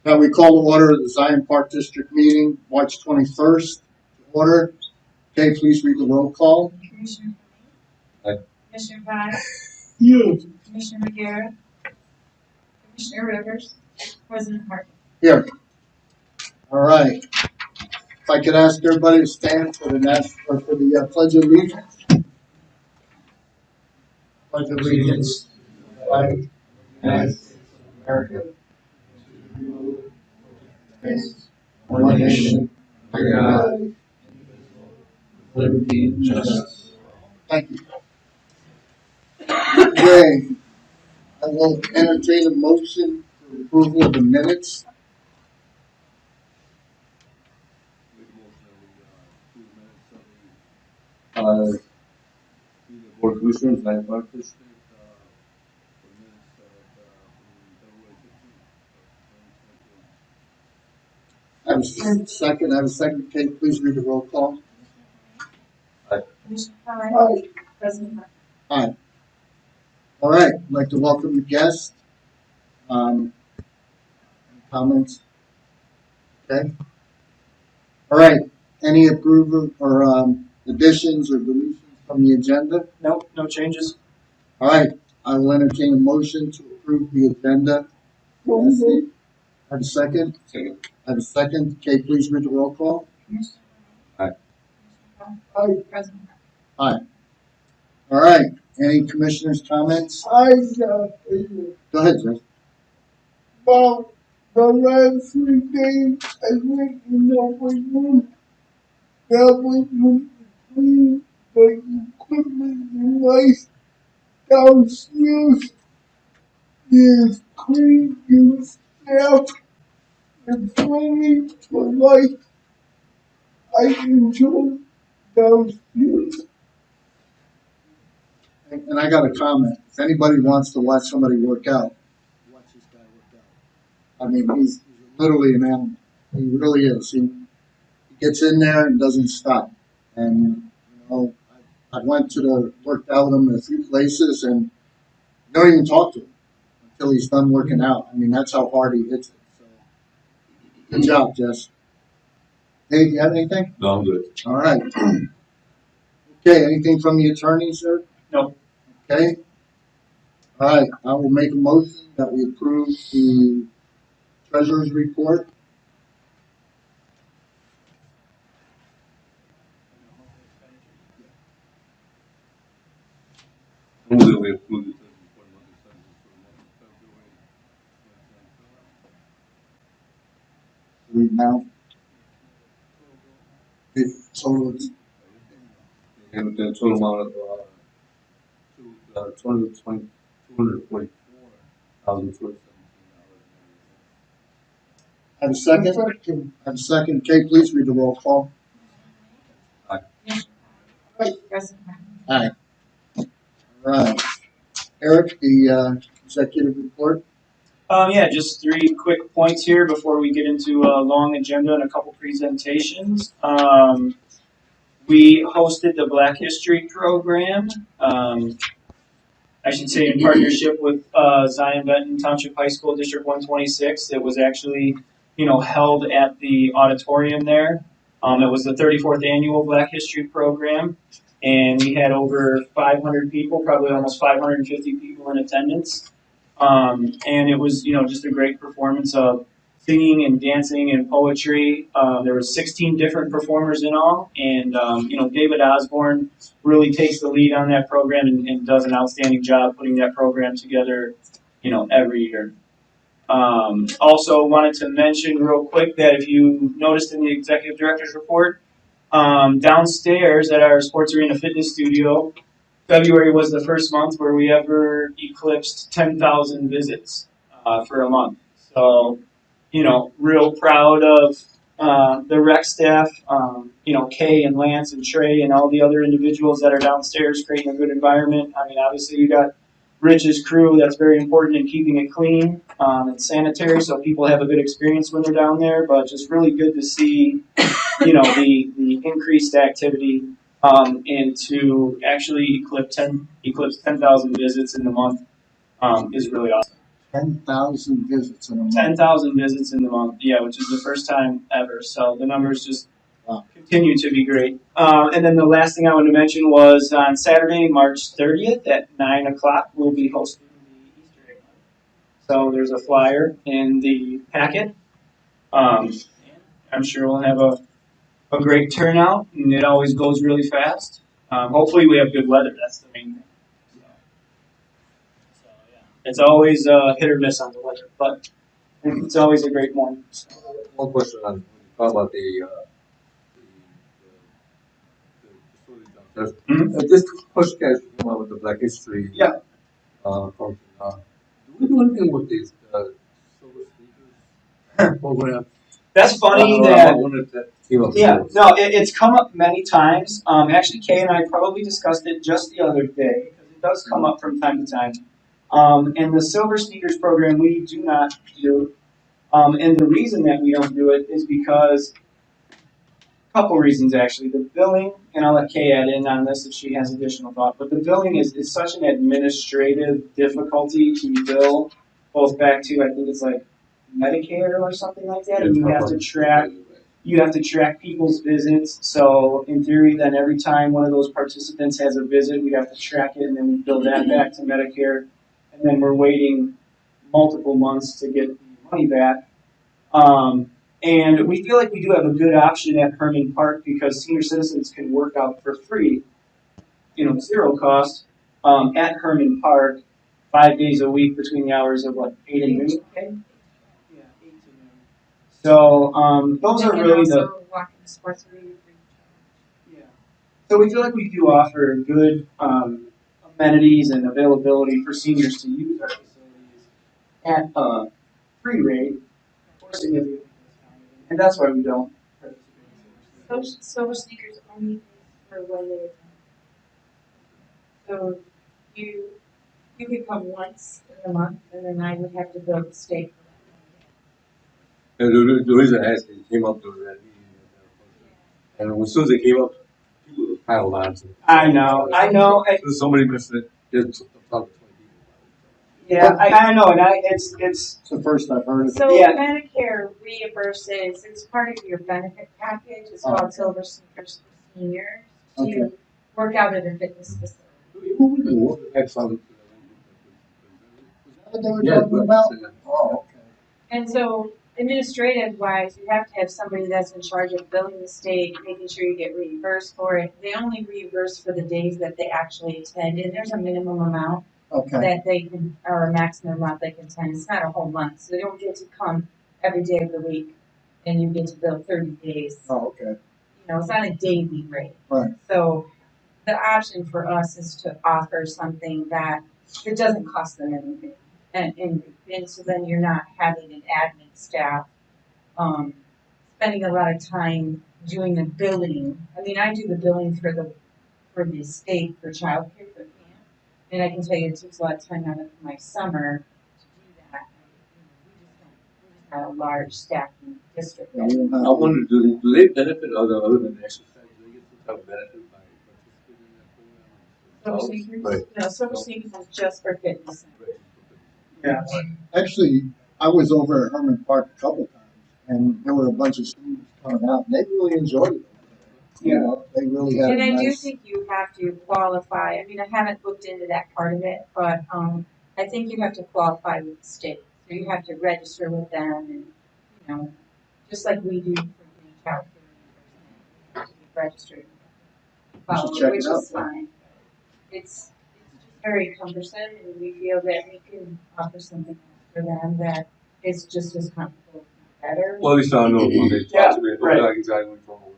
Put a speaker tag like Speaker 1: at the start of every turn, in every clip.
Speaker 1: Now we call to order the Zion Park District meeting, March 21st. Order. Okay, please read the roll call.
Speaker 2: Commissioner
Speaker 3: Aye.
Speaker 2: Commissioner Pye,
Speaker 1: Yes.
Speaker 2: Commissioner McGarrett, Commissioner Rivers, President Harden.
Speaker 1: Here. All right. If I could ask everybody to stand for the Pledge of Allegiance. Pledge of Allegiance to the flag of the United States of America, one nation, under God, liberty and justice. Thank you. Okay. I will entertain a motion for approval of the minutes.
Speaker 3: The Board of Commissioners, Zion Park District, for minutes
Speaker 1: I have a second. Kate, please read the roll call.
Speaker 2: Commissioner Pye.
Speaker 1: Aye.
Speaker 2: President Harden.
Speaker 1: Aye. All right. I'd like to welcome the guests. Any comments? Okay. All right. Any approval or additions or deletions from the agenda?
Speaker 4: Nope, no changes.
Speaker 1: All right. I will entertain a motion to approve the agenda. Have a second?
Speaker 3: Second.
Speaker 1: Have a second. Kate, please read the roll call.
Speaker 2: Commissioner
Speaker 3: Aye.
Speaker 2: Commissioner Pye. President Harden.
Speaker 1: Aye. All right. Any commissioners' comments? Go ahead, Jeff.
Speaker 5: About the last 3 days, I went in the room. That was clean, the equipment is nice. Downstairs is clean, good staff, and planning for life. I enjoy downstairs.
Speaker 1: And I got a comment. If anybody wants to watch somebody work out, watch this guy work out. I mean, he's literally an animal. He really is. He gets in there and doesn't stop. And, I went to worked out with him in a few places and don't even talk to him until he's done working out. I mean, that's how hard he hits it. So, good job, Jess. Hey, do you have anything?
Speaker 3: No, I'm good.
Speaker 1: All right. Okay, anything from the attorney, sir?
Speaker 4: No.
Speaker 1: Okay. All right, I will make a motion that we approve the treasurer's report.
Speaker 3: Move that we approve the report of the census for the month of February 2025.
Speaker 1: The amount. The total is
Speaker 3: And the total amount of $244,217.
Speaker 1: have a second? Have a second. Kate, please read the roll call.
Speaker 2: Commissioner Pye. President Harden.
Speaker 1: Aye. All right. Eric, the executive report.
Speaker 4: Yeah, just 3 quick points here before we get into a long agenda and a couple presentations. We hosted the Black History program. I should say in partnership with Zion Benton Township High School District 126. It was actually, held at the auditorium there. It was the 34th annual Black History program, and we had over 500 people, probably almost 550 people in attendance. And it was, just a great performance of singing and dancing and poetry. There were 16 different performers in all, and David Osborne really takes the lead on that program and does an outstanding job putting that program together, every year. Also wanted to mention real quick that if you noticed in the executive director's report, downstairs at our Sports Arena Fitness Studio, February was the first month where we ever eclipsed 10,000 visits for a month. So, real proud of the rec staff, Kay and Lance and Trey and all the other individuals that are downstairs creating a good environment. I mean, obviously you got Rich's crew that's very important in keeping it clean and sanitary so people have a good experience when they're down there, but just really good to see, the increased activity and to actually eclipse 10,000 visits in the month is really awesome.
Speaker 1: 10,000 visits in a month.
Speaker 4: 10,000 visits in the month, yeah, which is the first time ever. So the numbers just
Speaker 1: Wow.
Speaker 4: continue to be great. And then the last thing I wanted to mention was on Saturday, March 30th at 9 o'clock, we'll be hosting the Easter egg hunt. So there's a flyer in the packet. I'm sure we'll have a great turnout, and it always goes really fast. Hopefully we have good weather. That's the main thing. So yeah, it's always hit or miss on the weather, but it's always a great morning.
Speaker 3: One question on, talk about the facility downstairs. Just push guys came out with the Black History.
Speaker 4: Yeah.
Speaker 3: Function. Do we do anything with these silver sneakers program?
Speaker 4: That's funny
Speaker 3: I
Speaker 4: that.
Speaker 3: wonder if that came up.
Speaker 4: Yeah, no, it's come up many times. Actually, Kay and I probably discussed it just the other day because it does come up from time to time. And the Silver Sneakers program we do not do, and the reason that we don't do it is because a couple reasons actually. The billing, and I'll let Kay add in on this if she has additional thought. But the billing is such an administrative difficulty to bill, both back to I think it's like Medicare or something like that, and you have to track. You have to track people's visits. So in theory, then every time one of those participants has a visit, we have to track it and then we bill that back to Medicare. And then we're waiting multiple months to get the money back. And we feel like we do have a good option at Herman Park because senior citizens can work out for free, zero cost, at Herman Park 5 days a week between the hours of 8 and noon. Okay? Yeah, 8 to noon. So those are really the.
Speaker 2: Walking sports arena.
Speaker 4: Yeah. So we feel like we do offer good amenities and availability for seniors to use our facilities at a free rate or significantly discounted, and that's why we don't participate in
Speaker 2: Silver sneakers only for when they attend. So you could come once in a month, and then I would have to go to state for that.
Speaker 3: And the reason I asked, it came up during that meeting. And as soon as it came up, people piled on to it.
Speaker 4: I know.
Speaker 3: Somebody missed it. It's about 20 people.
Speaker 4: Yeah, I know, and it's.
Speaker 1: It's the first I've heard of it.
Speaker 2: So
Speaker 4: Yeah.
Speaker 2: Medicare reimburses, it's part of your benefit package, it's called Silver Sneakers for Seniors, to work out at a fitness facility.
Speaker 3: Had some.
Speaker 1: Is that what they were talking about? Oh, okay.
Speaker 2: And so administrative wise, you have to have somebody that's in charge of billing the state, making sure you get reimbursed for it. They only reimburse for the days that they actually attend, and there's a minimum amount
Speaker 1: Okay.
Speaker 2: that they can, or a maximum amount they can attend. It's not a whole month, so they don't get to come every day of the week, and you get to bill 30 days.
Speaker 1: Oh, okay.
Speaker 2: It's not a daily rate.
Speaker 1: Right.
Speaker 2: So the option for us is to offer something that it doesn't cost them anything. And so then you're not having an admin staff spending a lot of time doing the billing. I mean, I do the billing for the state for childcare for camp, and I can tell you it takes a lot of time out of my summer to do that. We just not a large staffing district.
Speaker 1: Yeah, we don't have-
Speaker 3: I wonder, do they benefit other than exercise? Do they get some type of benefit by participating in that program?
Speaker 2: Silver Sneakers?
Speaker 3: Right.
Speaker 2: No, Silver Sneakers is just for fitness.
Speaker 4: Yeah.
Speaker 1: Actually, I was over at Herman Park a couple times, and there were a bunch of students coming out, and they really enjoyed it. They really had
Speaker 2: And
Speaker 1: a
Speaker 2: I do
Speaker 1: nice.
Speaker 2: think you have to qualify. I mean, I haven't looked into that part of it, but I think you have to qualify with the state. So you have to register with them, and just like we do for the child care reimbursement, you have to be registered.
Speaker 1: check
Speaker 2: Which
Speaker 1: it out.
Speaker 2: is fine. It's just very cumbersome, and we feel that we can offer something for them that is just as comfortable, if not better.
Speaker 3: Well, at least I know when they
Speaker 4: Yeah,
Speaker 3: talk to me,
Speaker 4: right.
Speaker 3: like exactly what's wrong with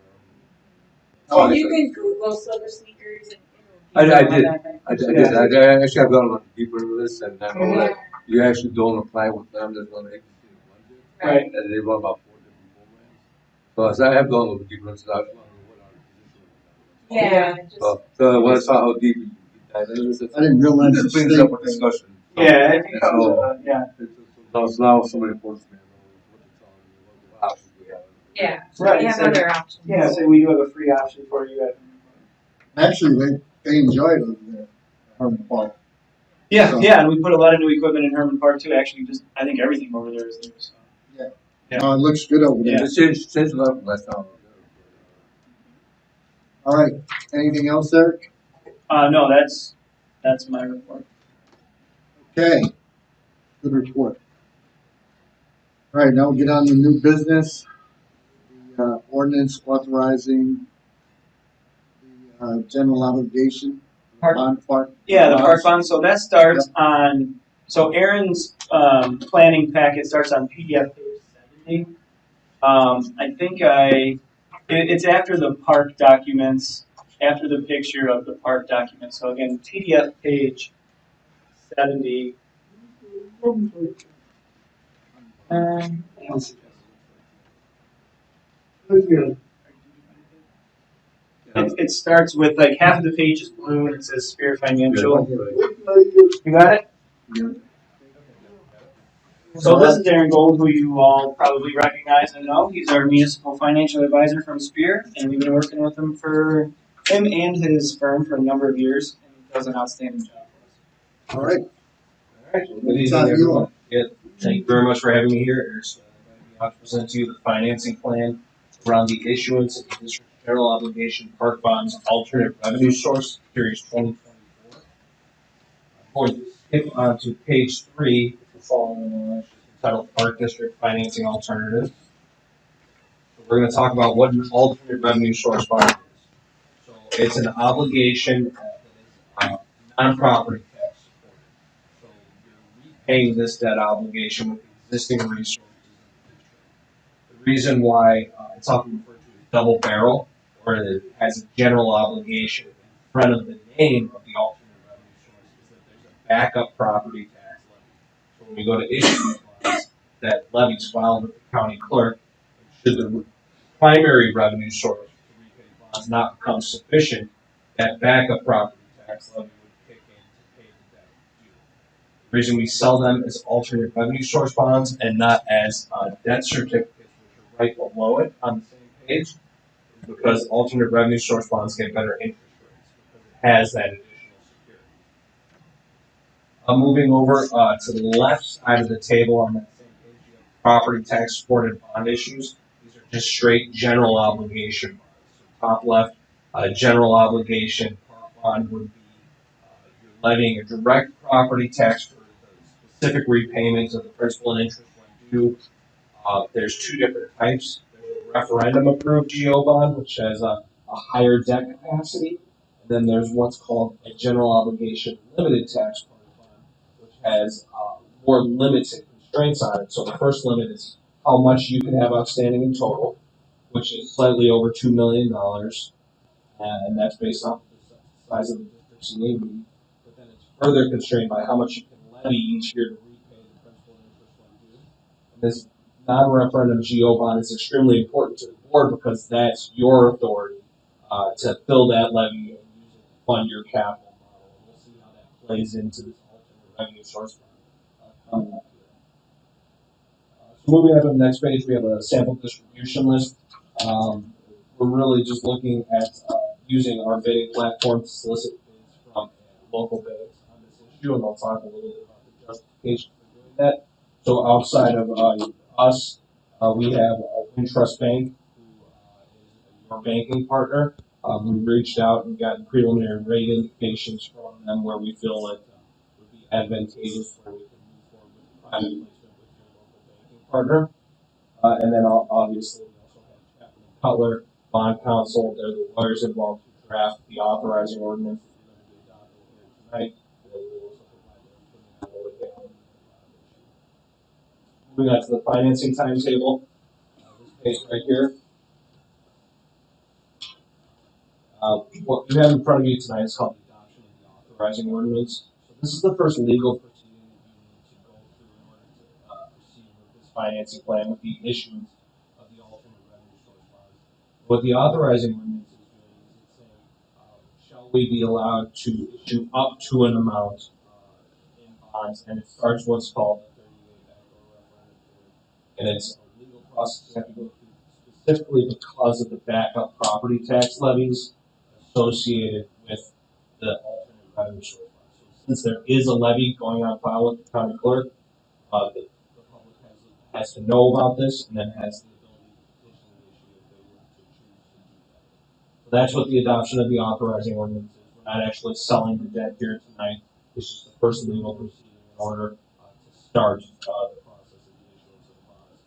Speaker 1: Oh,
Speaker 2: And you can Google Silver Sneakers. And
Speaker 3: I did.
Speaker 2: whatever.
Speaker 3: I actually have gone on deeper into this, and I know that you actually don't apply with them. There's no agency budget,
Speaker 4: Right.
Speaker 3: and they run about 4 different programs. So I have gone a little deeper into that. I was wondering what our position was.
Speaker 2: Yeah. Just,
Speaker 3: So when I saw how deep you dive into this,
Speaker 1: I didn't realize
Speaker 3: it
Speaker 1: the
Speaker 3: brings
Speaker 1: state
Speaker 3: up a
Speaker 1: thing.
Speaker 3: discussion.
Speaker 4: Yeah, it becomes
Speaker 3: So,
Speaker 4: yeah.
Speaker 3: So now somebody forces me to know what to tell them, what options we have.
Speaker 2: yeah.
Speaker 4: Right.
Speaker 2: We have other options.
Speaker 4: Yeah, so we do have a free option for you.
Speaker 1: Actually, they enjoyed it over there at Herman Park.
Speaker 4: Yeah,
Speaker 1: So,
Speaker 4: yeah, and we put a lot of new equipment in Herman Park too. Actually, just I think everything over there is new. So. Yeah.
Speaker 1: it looks good over there.
Speaker 4: Yeah.
Speaker 3: It changed a lot from last time.
Speaker 1: All right. Anything else, Eric?
Speaker 4: No, that's my report.
Speaker 1: Okay. Good report. All right. Now we'll get on to new business. The ordinance authorizing the general obligation
Speaker 4: Park-
Speaker 1: bond part.
Speaker 4: Yeah, the park
Speaker 1: bonds.
Speaker 4: bond. So that starts on. So Aaron's planning packet starts on PDF page 70. I think it's after the park documents, after the picture of the park documents. So again, PDF page 70. Um, it starts with like half of the page is blue and it says Spear Financial. You got it? So this is Aaron Gold, who you all probably recognize and know. He's our municipal financial advisor from Spear, and we've been working with him and his firm for a number of years, and he does an outstanding job for us.
Speaker 1: All right.
Speaker 6: All right. Well, good evening, everyone. Yeah, thank you very much for having me here. It's to present to you the financing plan around the issuance of the district general obligation park bonds alternate revenue source series 2024. Going to skip on to page 3, the following entitled Park District Financing Alternatives. So we're going to talk about what an alternate revenue source bond is. So it's an obligation that is non-property tax supported. So you're repaying this debt obligation with existing resources of the district. The reason why it's often referred to as double barrel, or it has a general obligation in front of the name of the alternate revenue source, is that there's a backup property tax levy. So when we go to issue these bonds, that levy's filed with the county clerk. Should the primary revenue source to repay bonds not become sufficient, that backup property tax levy would kick in to pay the debt due. The reason we sell them as alternate revenue source bonds and not as debt certificates, which are right below it on the same page, is because alternate revenue source bonds get better interest rates because it has that additional security. Moving over to the left side of the table on that same page, you have property tax supported bond issues. These are just straight general obligation bonds. So top left, general obligation bond would be you're levying a direct property tax for the specific repayments of the principal and interest when due. There's two different types. There's a referendum approved GO bond, which has a higher debt capacity. And then there's what's called a general obligation limited tax bond, which has more limited constraints on it. So the first limit is how much you can have outstanding in total, which is slightly over $2 million. And that's based off the size of the district's CAB. But then it's further constrained by how much you can levy each year to repay the principal and interest when due. And this non-referendum GO bond is extremely important to the board because that's your authority to fill that levy and use it to fund your capital model. And we'll see how that plays into this alternate revenue source coming up here. So moving on to the next page, we have a sample distribution list. We're really just looking at using our bidding platform to solicit bids from local banks on this issue, and I'll talk a little bit about the justification for doing that. So outside of us, we have Wintrust Bank, who is your banking partner. We reached out and gotten preliminary rate indications from them where we feel it would be advantageous where we can move forward with private placement with your local banking partner. And then obviously we also have Chapman and Cutler, Bond Counsel. They're the lawyers involved to draft the authorizing ordinance that you're going to be adopting here tonight. And then we'll also provide their opinion on what they want. Moving on to the financing timetable. This page right here. What you have in front of you tonight is called the adoption of the authorizing ordinance. So this is the first legal proceeding that you need to go through in order to proceed with this financing plan with the issuance of the alternate revenue source bonds. What the authorizing ordinance is doing is it's saying, shall we be allowed to issue up to an amount in bonds, and it starts what's called the 30-day backdoor referendum period. And it's a legal process you have to go through specifically because of the backup property tax levies associated with the alternate revenue source. So since there is a levy going on file with the county clerk, the public has to know about this and then has the ability to petition the issue if they were to choose to do that. So that's what the adoption of the authorizing ordinance is. We're not actually selling the debt here tonight. It's just the first legal proceeding in order to start the process of the issuance of bonds.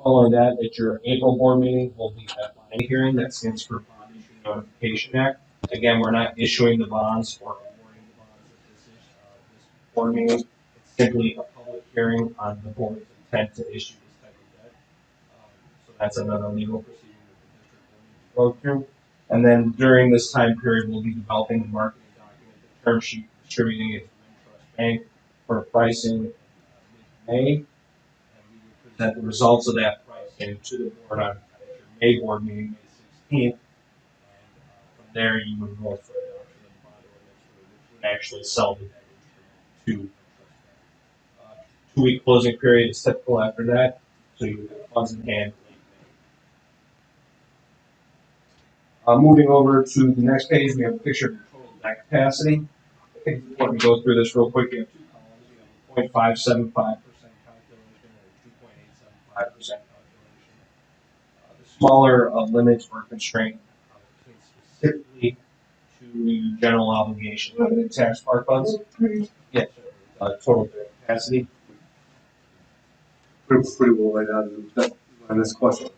Speaker 6: Following that, at your April board meeting, will be a bond hearing. That stands for Bond Issue Notification Act. Again, we're not issuing the bonds or awarding the bonds at this board meeting. It's simply a public hearing on the board's intent to issue this type of debt. So that's another legal proceeding that the district will need to go through. And then during this time period, we'll be developing the marketing document, the term sheet, distributing it to Wintrust Bank for pricing in May. And we would present the results of that pricing to the board on your May board meeting, May 16th. And from there, you would vote for adoption of the bond ordinance, which would actually sell the debt instrument to Wintrust Bank. 2-week closing period is typical after that, so you have funds in hand late May. Moving over to the next page, we have a picture of your total debt capacity. I think it's important to go through this real quick. You have two columns. You have a 0.575% calculation and a 2.875% calculation. The smaller limits or constraint pertain specifically to general obligation limited tax part funds. Yes, total debt capacity.
Speaker 3: Pretty well right out of on this question.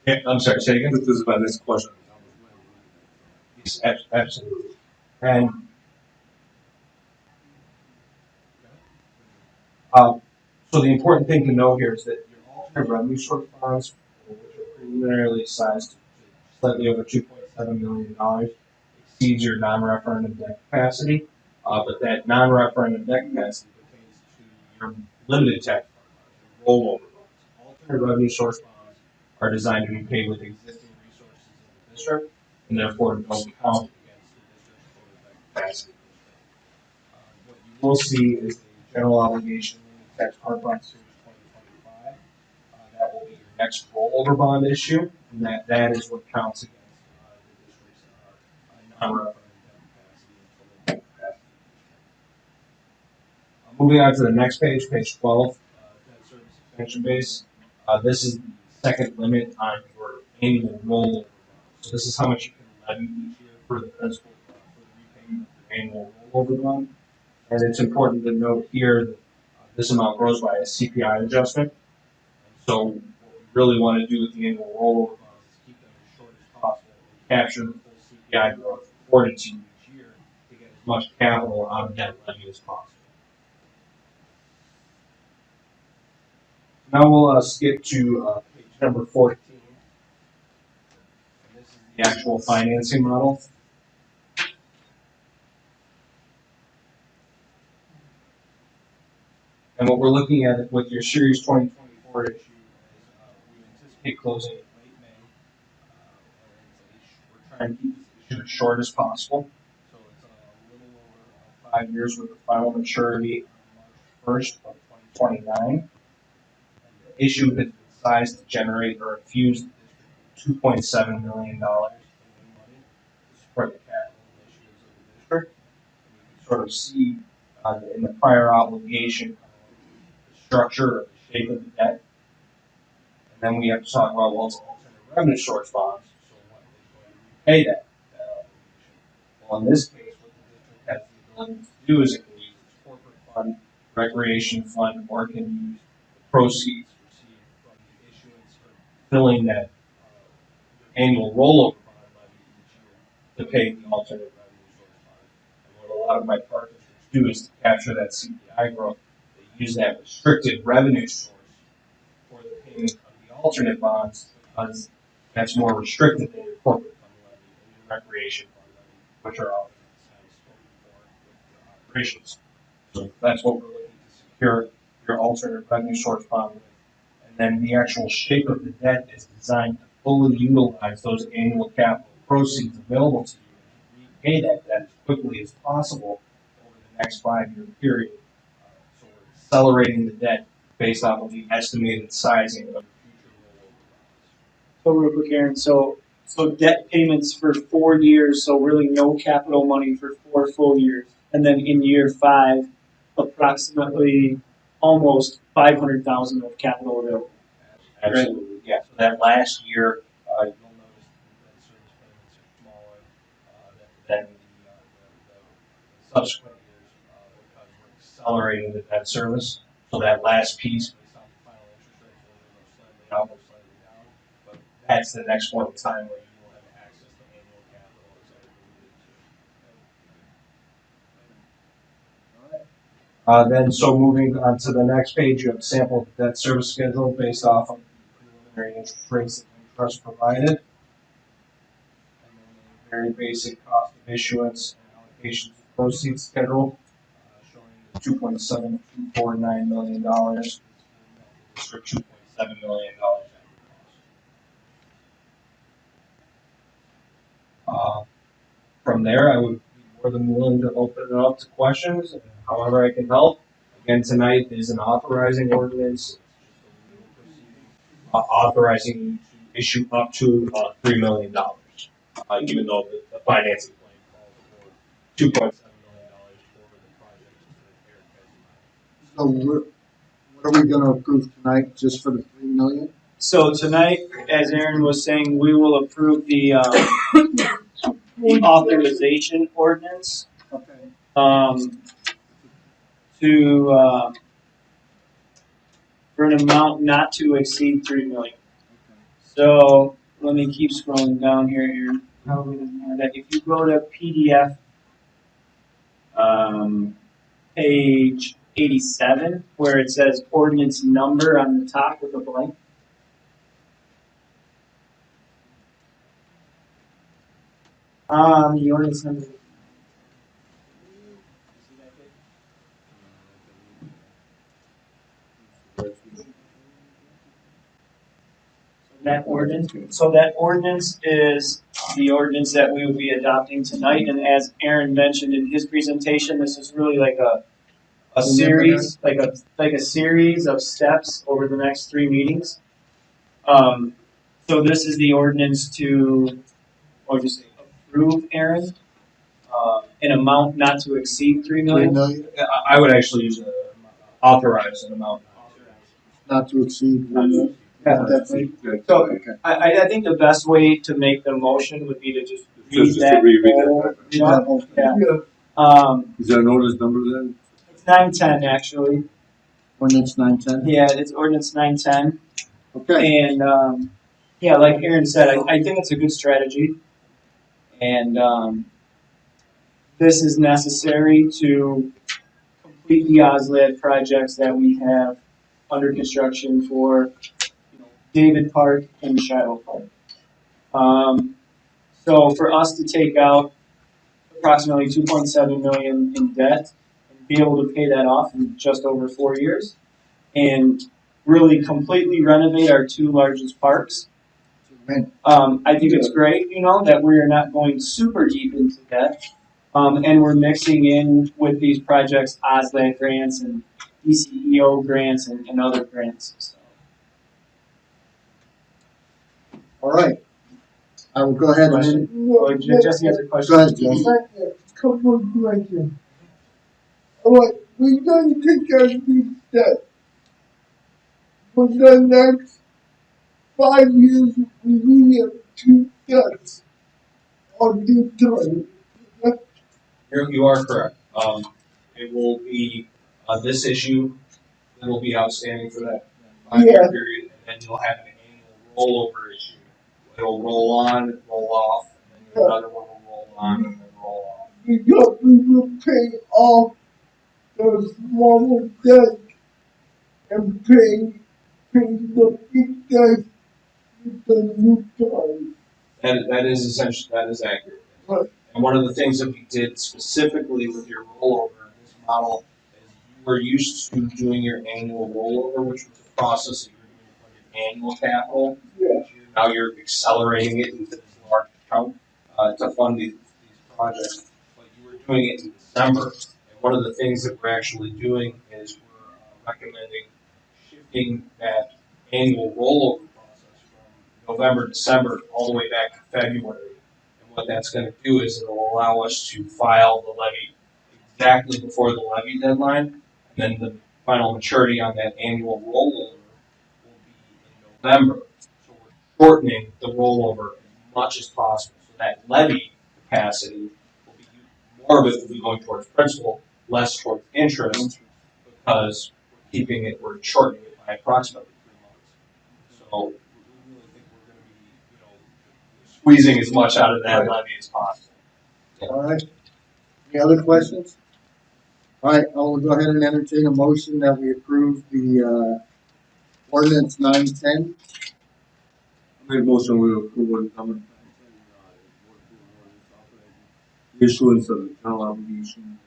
Speaker 6: Yeah, I'm sorry, say again?
Speaker 3: This is my next question.
Speaker 6: Yes, absolutely. And so the important thing to know here is that your alternate revenue source bonds, which are preliminarily sized to slightly over $2.7 million, exceeds your non-referendum debt capacity. But that non-referendum debt capacity pertains to your limited tax bonds, your rollover bonds. Alternate revenue source bonds are designed to be paid with existing resources of the district, and therefore don't count against the district's total debt capacity. What you will see is the general obligation limited tax card bond series 2025. That will be your next rollover bond issue, and that is what counts against the district's non-referendum debt capacity and total debt capacity. Moving on to the next page, page 12, debt service extension base. This is the second limit on your annual rollover bond. So this is how much you can levy each year for the principal for the repayment of your annual rollover bond. And it's important to note here that this amount grows by a CPI adjustment. And so what we really want to do with the annual rollover bonds is keep them as short as possible and capture the full CPI growth afforded to you each year to get as much capital out of that levy as possible. Now we'll skip to page number 14. And this is the actual financing model. And what we're looking at with your Series 2024 issue is we anticipate closing in late May. We're trying to keep this issue as short as possible. So it's a little over 5 years with the final maturity on March 1st of 2029. And the issue has been sized to generate or infuse the district with $2.7 million in new money to support the capital initiatives of the district. And you can sort of see in the prior obligation the structure or the shape of the debt. And then we have to talk about, well, it's alternate revenue source bonds, so what is going to repay that obligation? Well, in this case, what the district has the ability to do is it can use its corporate fund, recreation fund, or it can use the proceeds received from the issuance or filling that annual rollover bond levy each year to pay the alternate revenue source bond. And what a lot of my partners do is to capture that CPI growth, they use that restricted revenue source for the payment of the alternate bonds because that's more restricted than your corporate fund levy and your recreation fund levy, which are oftentimes spoken for with your operations. So that's what we're looking to secure your alternate revenue source bond with. And then the actual shape of the debt is designed to fully utilize those annual capital proceeds available to you and repay that debt as quickly as possible over the next 5-year period. So we're accelerating the debt based off of the estimated sizing of future rollover bonds.
Speaker 4: So real quick, Aaron, so debt payments for 4 years, so really no capital money for 4 full years. and then in year 5, approximately almost 500,000 of capital available.
Speaker 6: Absolutely, yeah. So that last year, you'll notice that service payments are smaller than the subsequent years because we're accelerating the debt service. So that last piece, based on the final interest rates, will either go slightly up or slightly down. But that's the next point in time where you will have access to annual capital, as I alluded to. Then, so moving on to the next page, you have a sample debt service schedule based off of the preliminary interest rates that Trust provided. And then a very basic cost of issuance and allocations of proceeds schedule, showing $2.749 million. For $2.7 million after cost. From there, I would be more than willing to open it up to questions, and however I can help. Again, tonight is an authorizing ordinance, authorizing you to issue up to $3 million, even though the financing plan calls for $2.7 million for the project.
Speaker 1: So what are we gonna approve tonight, just for the 3 million?
Speaker 4: So tonight, as Aaron was saying, we will approve the authorization ordinance
Speaker 1: Okay.
Speaker 4: to for an amount not to exceed 3 million. So let me keep scrolling down here. Aaron. Probably doesn't have that. If you go to PDF page 87, where it says ordinance number on the top with a blank. The ordinance number. So that ordinance is the ordinance that we will be adopting tonight. And as Aaron mentioned in his presentation, this is really like a series, like a series of steps over the next 3 meetings. So this is the ordinance to, what would you say, approve, Aaron, an amount not to exceed 3
Speaker 1: 3
Speaker 4: million.
Speaker 1: million,
Speaker 6: I would actually use authorize an amount.
Speaker 1: not to exceed 3 million.
Speaker 4: Yeah.
Speaker 1: Definitely.
Speaker 4: So
Speaker 1: Okay.
Speaker 4: I think the best way to make the motion would be to just read
Speaker 3: Just
Speaker 4: that.
Speaker 3: to reread
Speaker 4: whole-
Speaker 3: that.
Speaker 4: Yeah.
Speaker 3: Is there an ordinance number then?
Speaker 4: It's 910 actually.
Speaker 1: Ordinance 910.
Speaker 4: Yeah, it's ordinance 910.
Speaker 1: Okay.
Speaker 4: And yeah, like Aaron said, I think it's a good strategy. And this is necessary to complete the OSLAD projects that we have under construction for David Park and Shiloh Park. So for us to take out approximately 2.7 million in debt and be able to pay that off in just over 4 years and really completely renovate our 2 largest parks. I think it's great, that we're not going super deep into debt, and we're mixing in with these projects OSLAD grants and DCEO grants and other grants. So.
Speaker 1: All right. I will go ahead and.
Speaker 4: Jesse has a question.
Speaker 1: Go ahead, Jesse.
Speaker 5: Couple of questions. All right, we're going to take out these steps. For the next 5 years, we need 2 steps on this time.
Speaker 6: You are correct. It will be this issue that will be outstanding for that 5-year period, and then you'll have an annual rollover issue. It'll roll on, roll off, and then another one will roll on and then roll off.
Speaker 5: Because we will pay off the smaller debt and pay the big debt with the new time.
Speaker 6: That is essentially, that is accurate.
Speaker 5: Right.
Speaker 6: And one of the things that we did specifically with your rollover in this model is you were used to doing your annual rollover, which was a process that you were doing for your annual capital.
Speaker 5: Yeah.
Speaker 6: Now you're accelerating it into this large account to fund these projects. But you were doing it in December. And one of the things that we're actually doing is we're recommending shifting that annual rollover process from November, December, all the way back to February. And what that's going to do is it'll allow us to file the levy exactly before the levy deadline, and then the final maturity on that annual rollover will be in November. So we're shortening the rollover as much as possible, so that levy capacity will be more of it will be going towards principal, less towards interest, because we're shortening it by approximately 3 months. So we really think we're going to be, squeezing as much out of that levy as possible.
Speaker 1: All right. Any other questions? All right, I'll go ahead and entertain a motion that we approve the ordinance 910.
Speaker 3: I made a motion we approve what the government issuance of the general obligation.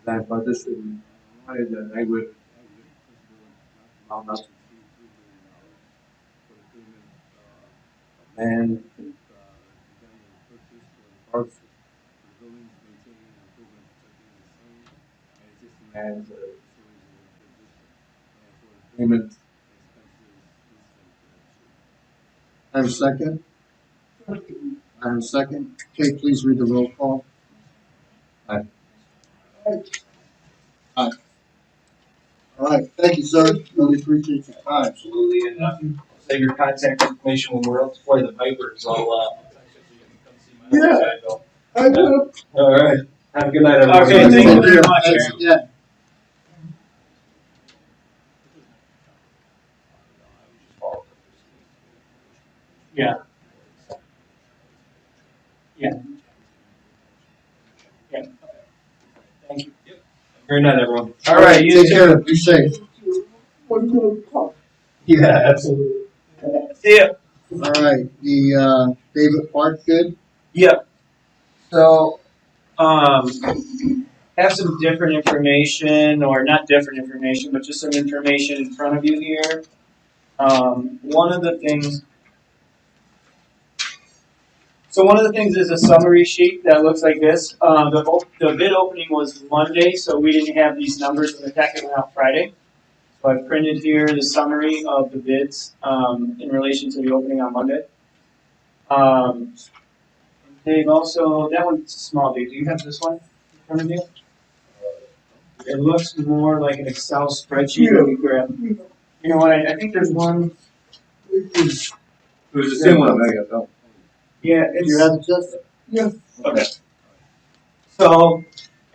Speaker 3: That partition, that I would amount up to $3 million for the payment of land, purchase for the parks, for the buildings, maintaining and improvement, protecting the same, and existing lands, for the payment expenses.
Speaker 1: I have a second. I have a second. Okay, please read the roll call.
Speaker 3: Aye.
Speaker 1: Aye. All right, thank you, sir. Really appreciate your time.
Speaker 6: Absolutely, and I'll save your contact information when we're out to play the Vipers. I'll text you so you can come see my website, Bill.
Speaker 5: I will.
Speaker 6: All right. Have a good night, everyone.
Speaker 4: Okay, thank you very much,
Speaker 1: Thanks
Speaker 4: Aaron.
Speaker 1: again.
Speaker 4: Yeah. Yeah. Yeah. Okay. Thank you.
Speaker 6: Good night, everyone.
Speaker 4: All right, you
Speaker 1: Take
Speaker 4: too.
Speaker 1: care. Be safe.
Speaker 5: One more call.
Speaker 6: Yeah, absolutely.
Speaker 4: See ya.
Speaker 1: All right, the David Park bid.
Speaker 4: Yeah. So, have some different information, or not different information, but just some information in front of you here. One of the things. So one of the things is a summary sheet that looks like this. The bid opening was Monday, so we didn't have these numbers in the packet went out Friday. So I've printed here the summary of the bids in relation to the opening on Monday. They've also, that one's small, Dave. Do you have this one in front of you? It looks more like an Excel spreadsheet that we grab. You know what? I think there's one.
Speaker 3: It was the same one I got, though.
Speaker 4: Yeah,
Speaker 1: Do you have it, Justin?
Speaker 5: Yes.
Speaker 4: okay. So,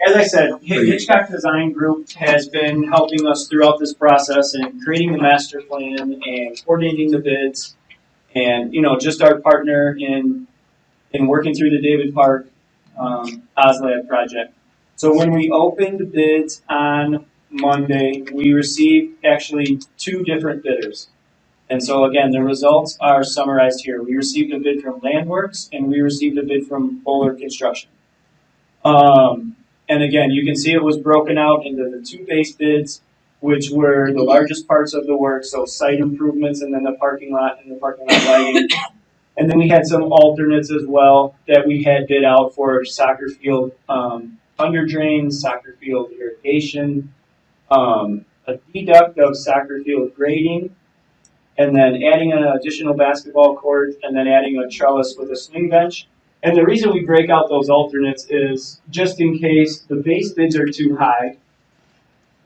Speaker 4: as I said, Hitchcock Design Group has been helping us throughout this process and creating the master plan and coordinating the bids, and just our partner in working through the David Park OSLAB project. So when we opened bids on Monday, we received actually 2 different bidders. And so again, the results are summarized here. We received a bid from Landworks and we received a bid from Bowler Construction. And again, you can see it was broken out into the 2 base bids, which were the largest parts of the work, so site improvements and then the parking lot and the parking lot lighting. And then we had some alternates as well that we had bid out for soccer field under drains, soccer field irrigation, a deduct of soccer field grading, and then adding an additional basketball court, and then adding a trellis with a swing bench. And the reason we break out those alternates is just in case the base bids are too high,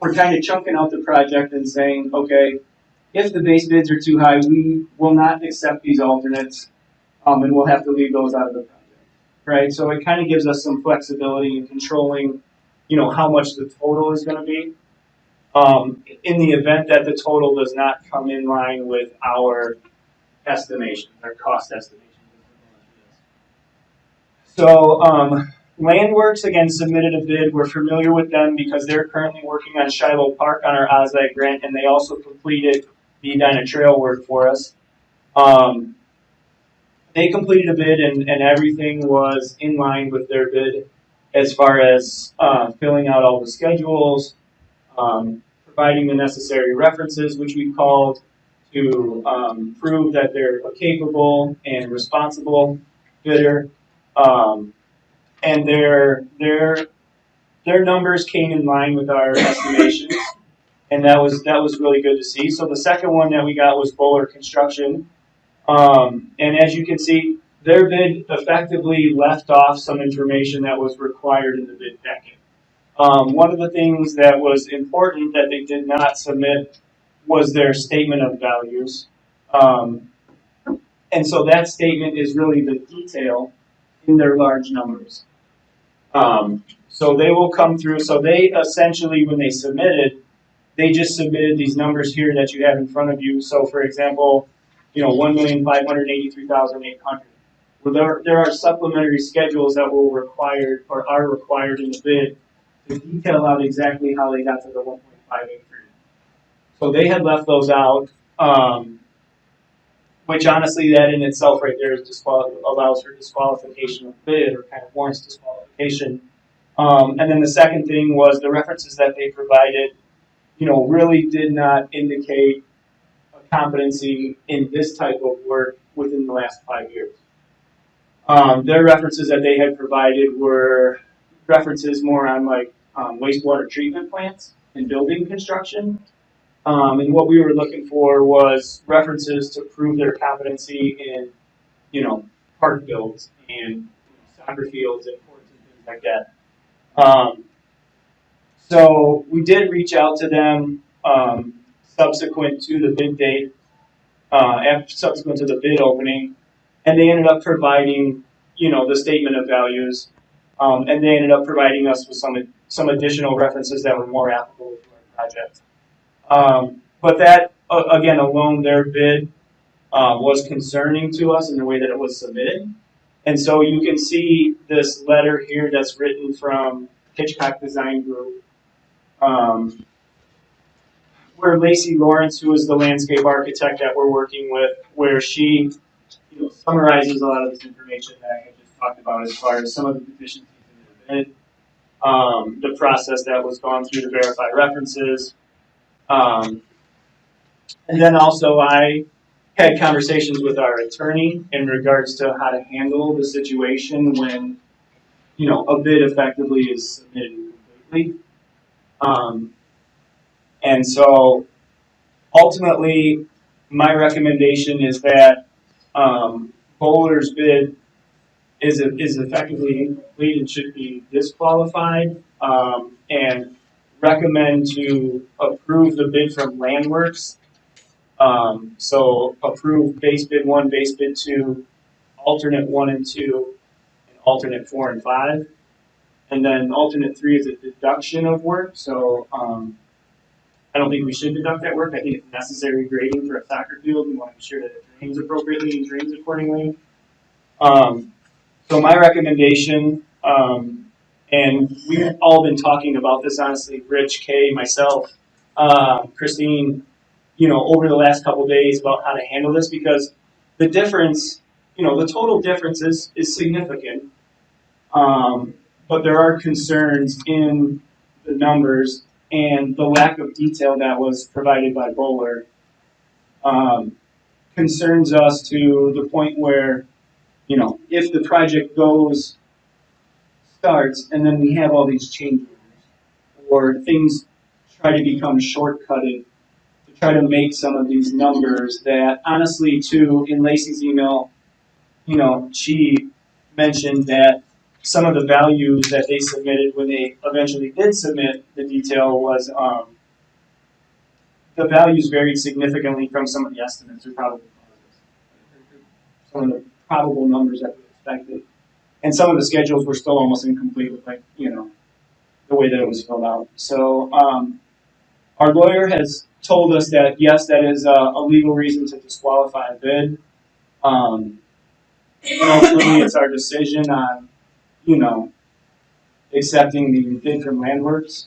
Speaker 4: we're kind of chunking out the project and saying, okay, if the base bids are too high, we will not accept these alternates, and we'll have to leave those out of the project, right? So it kind of gives us some flexibility in controlling, how much the total is going to be. In the event that the total does not come in line with our estimation, our cost estimation. So Landworks, again, submitted a bid. We're familiar with them because they're currently working on Shiloh Park on our OSLAG grant, and they also completed the Edina Trail work for us. They completed a bid, and everything was in line with their bid as far as filling out all the schedules, providing the necessary references, which we called, to prove that they're a capable and responsible bidder. And their numbers came in line with our estimations, and that was really good to see. So the second one that we got was Bowler Construction, and as you can see, their bid effectively left off some information that was required in the bid packet. One of the things that was important that they did not submit was their statement of values. And so that statement is really the detail in their large numbers. So they will come through. So they essentially, when they submitted, they just submitted these numbers here that you have in front of you. So, for example, 1,583,800. Well, there are supplementary schedules that will required or are required in the bid to detail out exactly how they got to the 1.583. So they had left those out, which honestly, that in itself right there is allows for disqualification of bid or kind of warrants disqualification. And then the second thing was the references that they provided, really did not indicate a competency in this type of work within the last 5 years. Their references that they had provided were references more on like wastewater treatment plants and building construction. And what we were looking for was references to prove their competency in, park builds and soccer fields and courts and things like that. So we did reach out to them subsequent to the bid date, subsequent to the bid opening, and they ended up providing, the statement of values, and they ended up providing us with some additional references that were more applicable to our project. But that, again, alone, their bid was concerning to us in the way that it was submitted. And so you can see this letter here that's written from Hitchcock Design Group, where Lacey Lawrence, who is the landscape architect that we're working with, where she summarizes a lot of this information that I just talked about as far as some of the deficiencies in the bid, the process that was gone through to verify references. And then also I had conversations with our attorney in regards to how to handle the situation when, a bid effectively is submitted completely. And so ultimately, my recommendation is that Bowler's bid is effectively incomplete and should be disqualified, and recommend to approve the bid from Landworks. So approve base bid 1, base bid 2, alternate 1 and 2, and alternate 4 and 5. And then alternate 3 is a deduction of work. So I don't think we should deduct that work. I think it's necessary grading for a soccer field. We want to ensure that it drains appropriately and drains accordingly. So my recommendation, and we've all been talking about this, honestly, Rich, Kay, myself, Christine, over the last couple of days about how to handle this, because the difference, the total difference is significant. But there are concerns in the numbers and the lack of detail that was provided by Bowler concerns us to the point where, if the project starts and then we have all these change orders or things try to become shortcutted to try to make some of these numbers that honestly too, in Lacey's email, she mentioned that some of the values that they submitted when they eventually did submit the detail was the values varied significantly from some of the estimates or probable causes. Some of the probable numbers that we expected. And some of the schedules were still almost incomplete with the way that it was filled out. So our lawyer has told us that yes, that is a legal reason to disqualify a bid. And ultimately it's our decision on, accepting the bid from Landworks.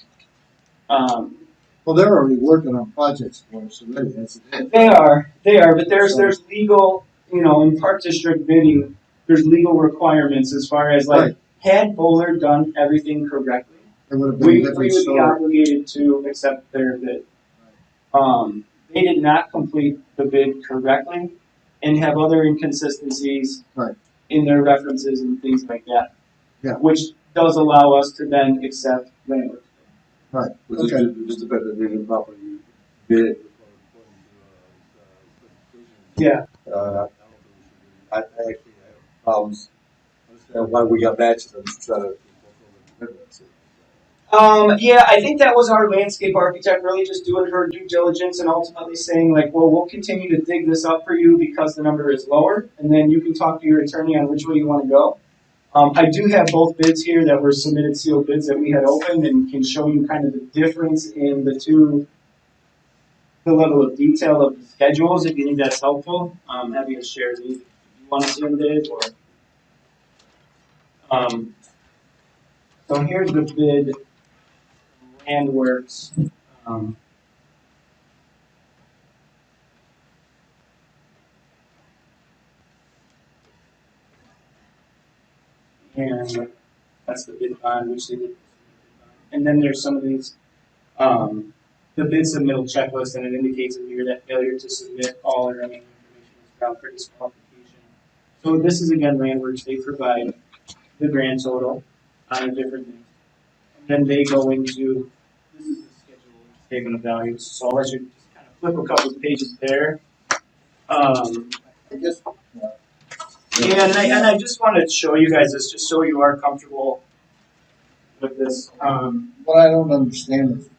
Speaker 1: Well, they're already working on projects for us already. That's it.
Speaker 4: They are, but there's legal, in Park District bidding, there's legal requirements as far as
Speaker 1: Right.
Speaker 4: had Bowler done everything correctly,
Speaker 1: It would have been a
Speaker 4: we
Speaker 1: different
Speaker 4: would be
Speaker 1: story.
Speaker 4: obligated to accept their bid. They did not complete the bid correctly and have other inconsistencies
Speaker 1: Right.
Speaker 4: in their references and things like that.
Speaker 1: Yeah.
Speaker 4: Which does allow us to then accept Landworks.
Speaker 1: Right.
Speaker 3: But
Speaker 1: Okay.
Speaker 3: just the fact that they didn't properly bid according to
Speaker 4: Yeah.
Speaker 3: I don't think we should. I actually have a understand why we got matches and try to fulfill the
Speaker 4: Yeah, I think that was our landscape architect really just doing her due diligence and ultimately saying like, well, we'll continue to dig this up for you because the number is lower, and then you can talk to your attorney on which way you want to go. I do have both bids here that were submitted sealed bids that we had opened and can show you kind of the difference in the level of detail of the schedules if you think that's helpful. I'm happy to share these if you want to see them, Dave, or so here's the bid from Landworks. Um, and that's the bid bond, which they did. And then there's some of these, the bid submittal checklist, and it indicates in here that failure to submit all or any information is ground for disqualification. So this is again Landworks, they provide the grand total on a different things. And then they go into, this is the schedule statement of values. So I'll let you just kind of flip a couple of pages there.
Speaker 1: I guess,
Speaker 4: And I just wanted to show you guys this, just so you are comfortable with this.
Speaker 1: what I don't understand is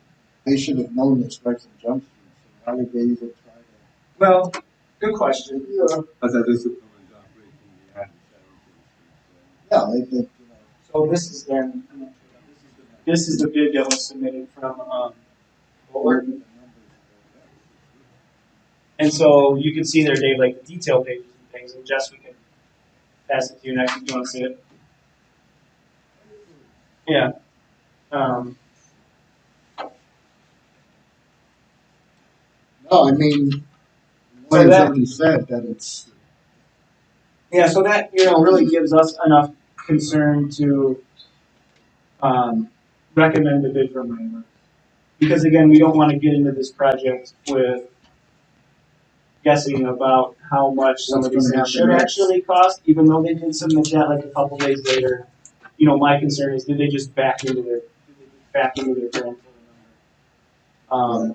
Speaker 1: they should have known this right from Jump Street. So why would they even try to?
Speaker 4: Well, good question.
Speaker 3: As a discipline operation, we had
Speaker 1: Yeah, they, you know.
Speaker 4: So this is then, this is the bid that was submitted from Bowler. And so you can see there, Dave, like the detail pages and things. And Jess, we can pass it to you next if you want to see it. Yeah.
Speaker 1: No, I mean,
Speaker 4: So
Speaker 1: lawyers
Speaker 4: that-
Speaker 1: already said that it's.
Speaker 4: Yeah, so that, really gives us enough concern to recommend the bid from Landworks. Because again, we don't want to get into this project with guessing about how much some of
Speaker 1: What's
Speaker 4: these
Speaker 1: gonna
Speaker 4: things
Speaker 1: happen
Speaker 4: should
Speaker 1: next.
Speaker 4: actually cost, even though they did submit that like a couple days later. My concern is, did they just back into their grand total number?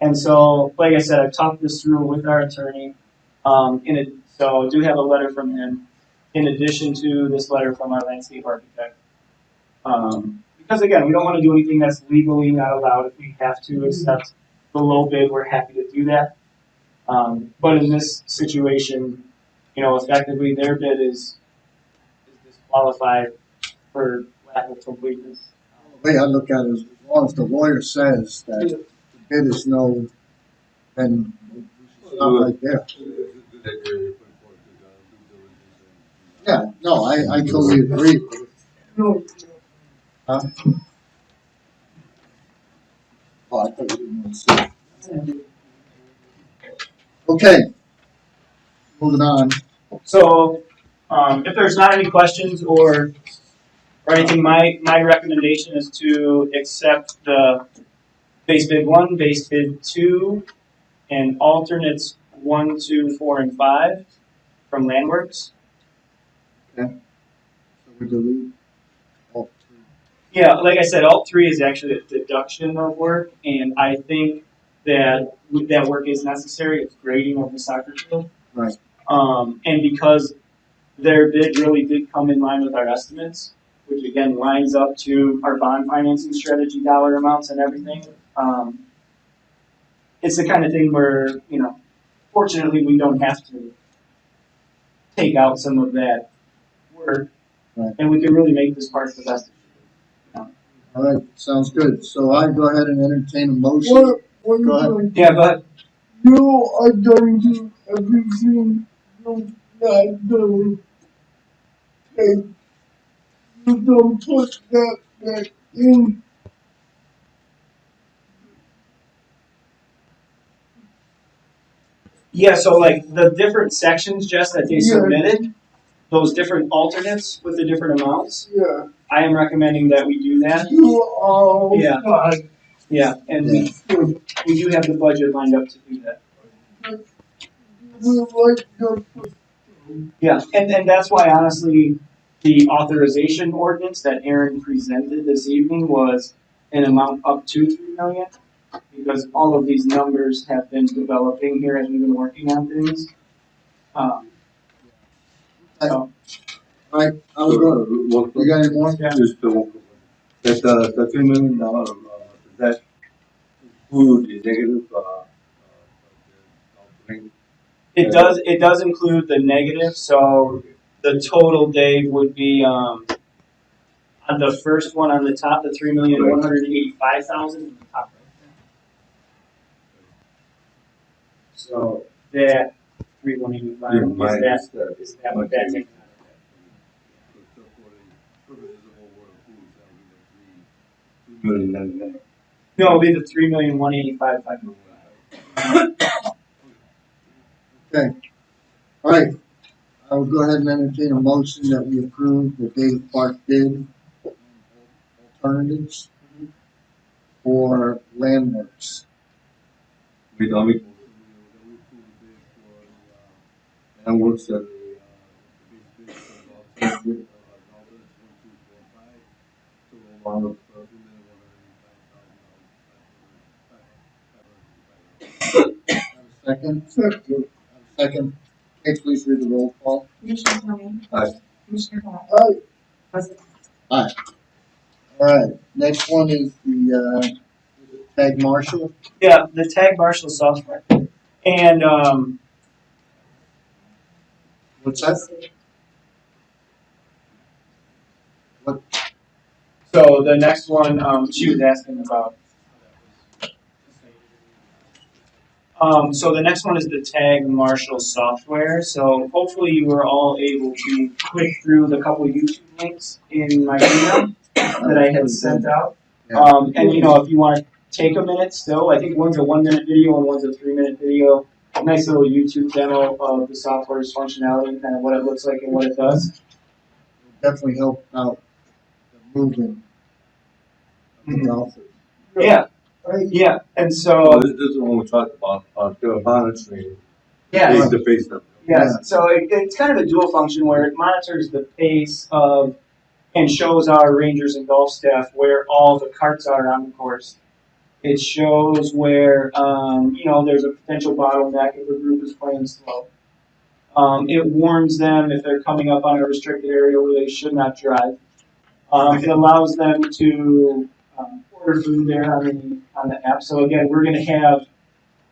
Speaker 4: And so, like I said, I've talked this through with our attorney. So I do have a letter from him, in addition to this letter from our landscape architect. Because again, we don't want to do anything that's legally not allowed. If we have to accept the low bid, we're happy to do that. But in this situation, effectively their bid is disqualified for lack of completeness.
Speaker 1: The way I look at it is, as long as the lawyer says that the bid is no, then we should stop right there.
Speaker 3: good that you're putting forward due diligence.
Speaker 1: Yeah, no, I totally agree.
Speaker 5: No,
Speaker 1: Huh? Oh, I thought you didn't want to say. Okay, moving on.
Speaker 4: So, if there's not any questions or anything, my recommendation is to accept the base bid 1, base bid 2, and alternates 1, 2, 4, and 5 from Landworks.
Speaker 1: So we delete all three.
Speaker 4: Yeah, like I said, alt 3 is actually a deduction of work, and I think that that work is necessary. It's grading of the soccer field.
Speaker 1: Right.
Speaker 4: And because their bid really did come in line with our estimates, which again lines up to our bond financing strategy dollar amounts and everything. It's the kind of thing where, fortunately we don't have to take out some of that work,
Speaker 1: Right.
Speaker 4: and we can really make this part the best.
Speaker 1: All right, sounds good. So I go ahead and entertain a motion.
Speaker 5: what
Speaker 1: Go ahead.
Speaker 5: you
Speaker 4: Yeah, but
Speaker 5: you are going to everything you not doing. And you don't put that back in.
Speaker 4: yeah, so like the different sections, Jess, that they
Speaker 5: Yeah.
Speaker 4: submitted, those different alternates with the different amounts,
Speaker 5: Yeah,
Speaker 4: I am recommending that we do that.
Speaker 5: you are
Speaker 4: Yeah.
Speaker 5: fine.
Speaker 4: Yeah, and we do have the budget lined up to do that.
Speaker 5: We like the
Speaker 4: Yeah, and that's why honestly, the authorization ordinance that Aaron presented this evening was an amount up to 3 million, because all of these numbers have been developing here as we've been working on things. So,
Speaker 1: Alright, I was going, you got any more?
Speaker 4: Yeah.
Speaker 3: Just the $3 million, does that include the negative,
Speaker 4: it does include the negative, so the total, Dave, would be, on the first one on the top, the 3,185,000 on the top right there. So that 3,185
Speaker 3: Yeah, minus
Speaker 4: is that what that's in.
Speaker 3: So for the purposes of award of foods, that would be the 3,099,000.
Speaker 4: No, it'll be the 3,185,500.
Speaker 1: Okay, alright, I will go ahead and entertain a motion that we approve the Dave Park bid alternatives for landmarks.
Speaker 3: We don't make, we approve the bid for the, and works at the, bid for the alternative, dollars, 1, 2, 4, 5, total amount of $3,185,500.
Speaker 1: Second? Second. Okay, please read the roll call.
Speaker 2: Commissioner Tomey.
Speaker 3: Aye.
Speaker 2: Commissioner Hall.
Speaker 5: Aye.
Speaker 2: President.
Speaker 1: Alright, next one is the, tag marshal.
Speaker 4: Yeah, the tag marshal software. And
Speaker 1: What's that? What,
Speaker 4: so the next one, she was asking about. So the next one is the tag marshal software. So hopefully you were all able to click through the couple of YouTube links in my email that I had sent out. And you know, if you want to take a minute still, I think one's a 1-minute video and one's a 3-minute video. A nice little YouTube demo of the software's functionality and kind of what it looks like and what it does.
Speaker 1: definitely help out the movement of the golfers.
Speaker 4: Yeah, yeah. And so
Speaker 3: This is the one we talked about, monitoring,
Speaker 4: yeah.
Speaker 3: face to face stuff.
Speaker 4: Yes, so it's kind of a dual function where it monitors the pace of and shows our rangers and golf staff where all the carts are on the course. It shows where you know, there's a potential bottleneck if a group is playing slow. It warns them if they're coming up on a restricted area where they should not drive. It allows them to order food there on the app. So again, we're going to have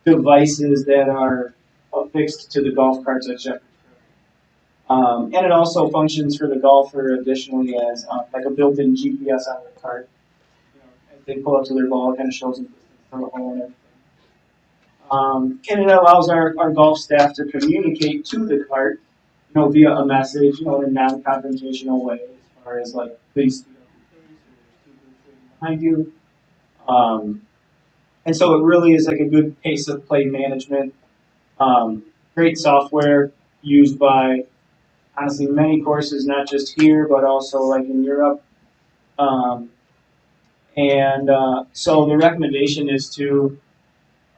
Speaker 4: devices that are affixed to the golf carts at Shepherd's Grove. And it also functions for the golfer additionally as like a built-in GPS on their cart. You know, as they pull up to their ball, it kind of shows them distance from the hole and everything. And it allows our golf staff to communicate to the cart, you know, via a message, you know, in a non-confrontational way, as far as like, please speed up your pace, or there's 2 groups waiting behind you. And so it really is like a good pace of play management. Great software used by honestly many courses, not just here, but also like in Europe. So the recommendation is to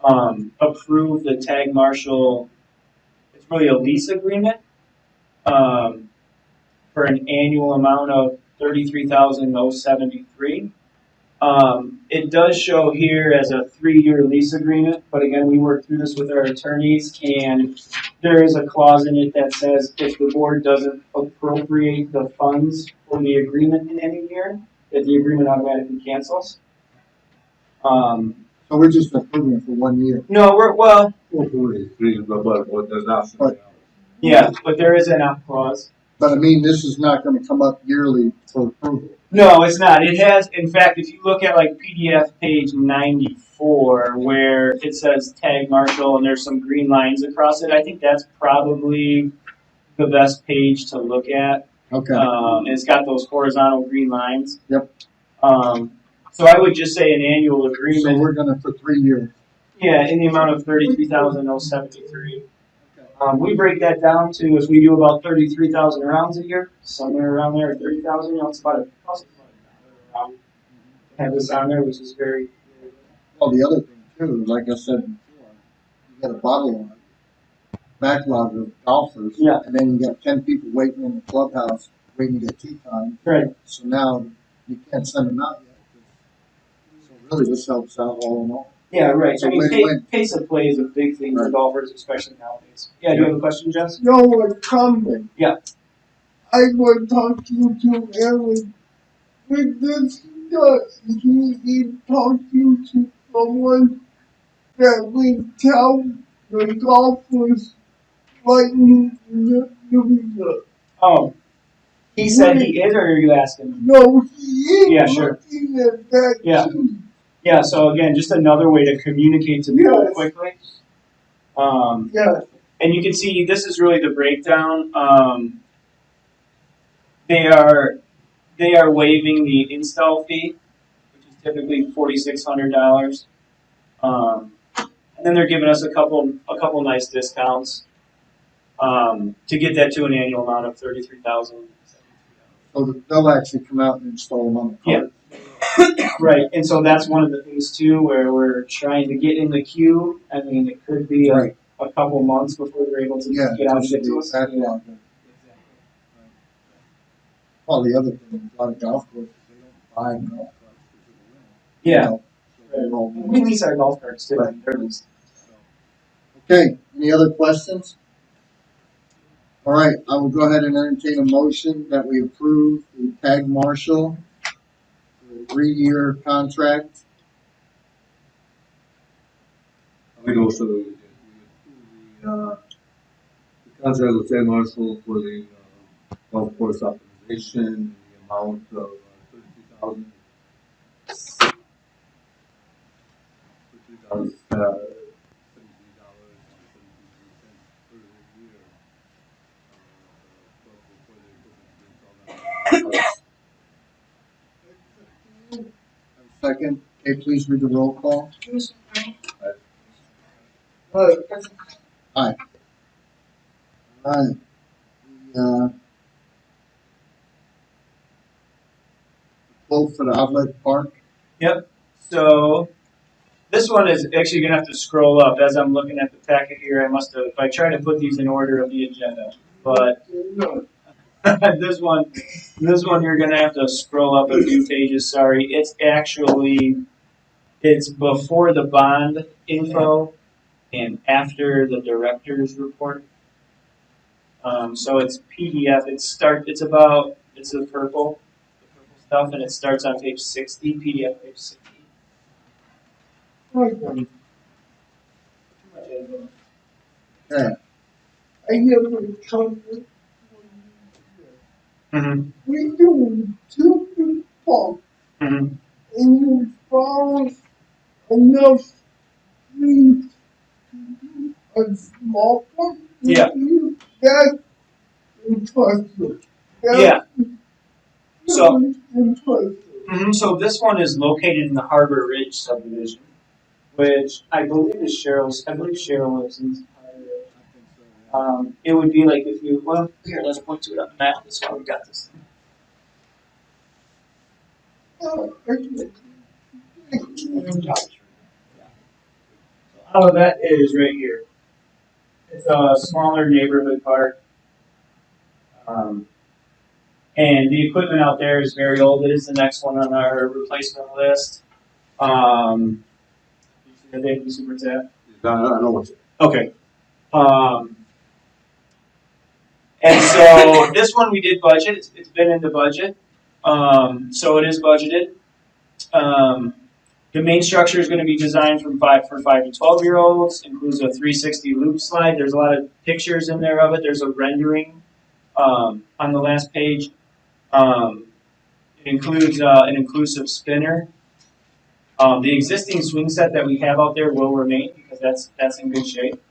Speaker 4: approve the tag marshal. It's really a lease agreement for an annual amount of $33,073. It does show here as a 3-year lease agreement, but again, we worked through this with our attorneys, and there is a clause in it that says if the board doesn't appropriate the funds for the agreement in any year, that the agreement automatically cancels.
Speaker 1: So we're just approving it for 1 year.
Speaker 4: No,
Speaker 3: But there's not.
Speaker 1: But-
Speaker 4: yeah, but there is an out clause.
Speaker 1: But I mean, this is not gonna come up yearly for approval.
Speaker 4: No, it's not. It has, in fact, if you look at like PDF page 94, where it says tag marshal and there's some green lines across it, I think that's probably the best page to look at.
Speaker 1: Okay.
Speaker 4: It's got those horizontal green lines.
Speaker 1: Yep.
Speaker 4: So I would just say an annual
Speaker 1: So
Speaker 4: agreement.
Speaker 1: we're gonna, for 3 years.
Speaker 4: Yeah, in the amount of $33,073. We break that down to if we do about 33,000 rounds a year, somewhere around there, 30,000. You know, it's about a cost of $1 to have this on there, which is very.
Speaker 1: Well, the other thing too, like I said before, you got a backlog of golfers.
Speaker 4: Yeah.
Speaker 1: And then you got 10 people waiting in the clubhouse, waiting to get tee time.
Speaker 4: Right.
Speaker 1: So now you can't send them out yet. So really this helps out all in all.
Speaker 4: Yeah, right.
Speaker 1: So
Speaker 4: I mean,
Speaker 1: win-win.
Speaker 4: pace of play is a big thing for
Speaker 1: Right.
Speaker 4: golfers, especially nowadays. Yeah, do you have a question, Jess?
Speaker 5: No, a comment.
Speaker 4: Yeah.
Speaker 5: I will talk to you to Aaron. With this, he talk you to someone that will tell the golfers what you do.
Speaker 4: Oh, he said he is, or are you asking?
Speaker 5: No, he is
Speaker 4: Yeah, sure.
Speaker 5: looking at that
Speaker 4: Yeah.
Speaker 5: too.
Speaker 4: Yeah, so again, just another way to communicate to people
Speaker 5: Yes.
Speaker 4: quickly.
Speaker 5: Yes.
Speaker 4: And you can see this is really the breakdown. They are waiving the install fee, which is typically $4,600. And then they're giving us a couple nice discounts to get that to an annual amount of $33,000.
Speaker 1: So they'll actually come out and install them on the cart.
Speaker 4: Right, and so that's one of the things too, where we're trying to get in the queue. I mean, it could be
Speaker 1: Right.
Speaker 4: a couple months before they're able to
Speaker 1: Yeah,
Speaker 4: get out and
Speaker 1: just
Speaker 4: get to
Speaker 1: the
Speaker 4: us.
Speaker 1: backlog. Well, the other thing, a lot of golf courses, they don't buy golf carts because of the winter.
Speaker 4: Yeah.
Speaker 1: So they're all-
Speaker 4: We lease our golf carts too.
Speaker 1: Right.
Speaker 4: They're leased.
Speaker 1: Okay, any other questions? All right, I will go ahead and entertain a motion that we approve the tag marshal for a 3-year contract.
Speaker 3: I mean, also, we approve the contract with Ted Marshall for the golf course optimization, in the amount of $33,000. $33,000, $73.73 per year.
Speaker 1: Second, okay, please read the roll call. Aye. All right. The quote for the outlet park.
Speaker 4: Yep. So this one is actually gonna have to scroll up as I'm looking at the packet here. I must have, if I try to put these in order of the agenda, but this one you're gonna have to scroll up a few pages. Sorry, it's before the bond info and after the director's report. So it's PDF. It's the purple stuff, and it starts on page 60. PDF page 60.
Speaker 5: Okay.
Speaker 1: Okay.
Speaker 5: I have a comment.
Speaker 4: Mm-hmm.
Speaker 5: We do two people
Speaker 4: Mm-hmm.
Speaker 5: and you follow enough trees to do a small one.
Speaker 4: Yeah.
Speaker 5: That's impressive.
Speaker 4: Yeah. So,
Speaker 5: Impressive.
Speaker 4: so this one is located in the Harbor Ridge subdivision, which I believe is Cheryl's. I believe Cheryl lives in Harbor Ridge. It would be like if you, well, here, let's point to it on the map. That's why we got this. All of that is right here. It's a smaller neighborhood park. And the equipment out there is very old. It is the next one on our replacement list. You see the super tap?
Speaker 3: I know what's.
Speaker 4: Okay. And so this one we did budget. It's been in the budget. So it is budgeted. The main structure is going to be designed for 5 to 12-year-olds. Includes a 360 loop slide. There's a lot of pictures in there of it. There's a rendering on the last page. It includes an inclusive spinner. The existing swing set that we have out there will remain because that's in good shape.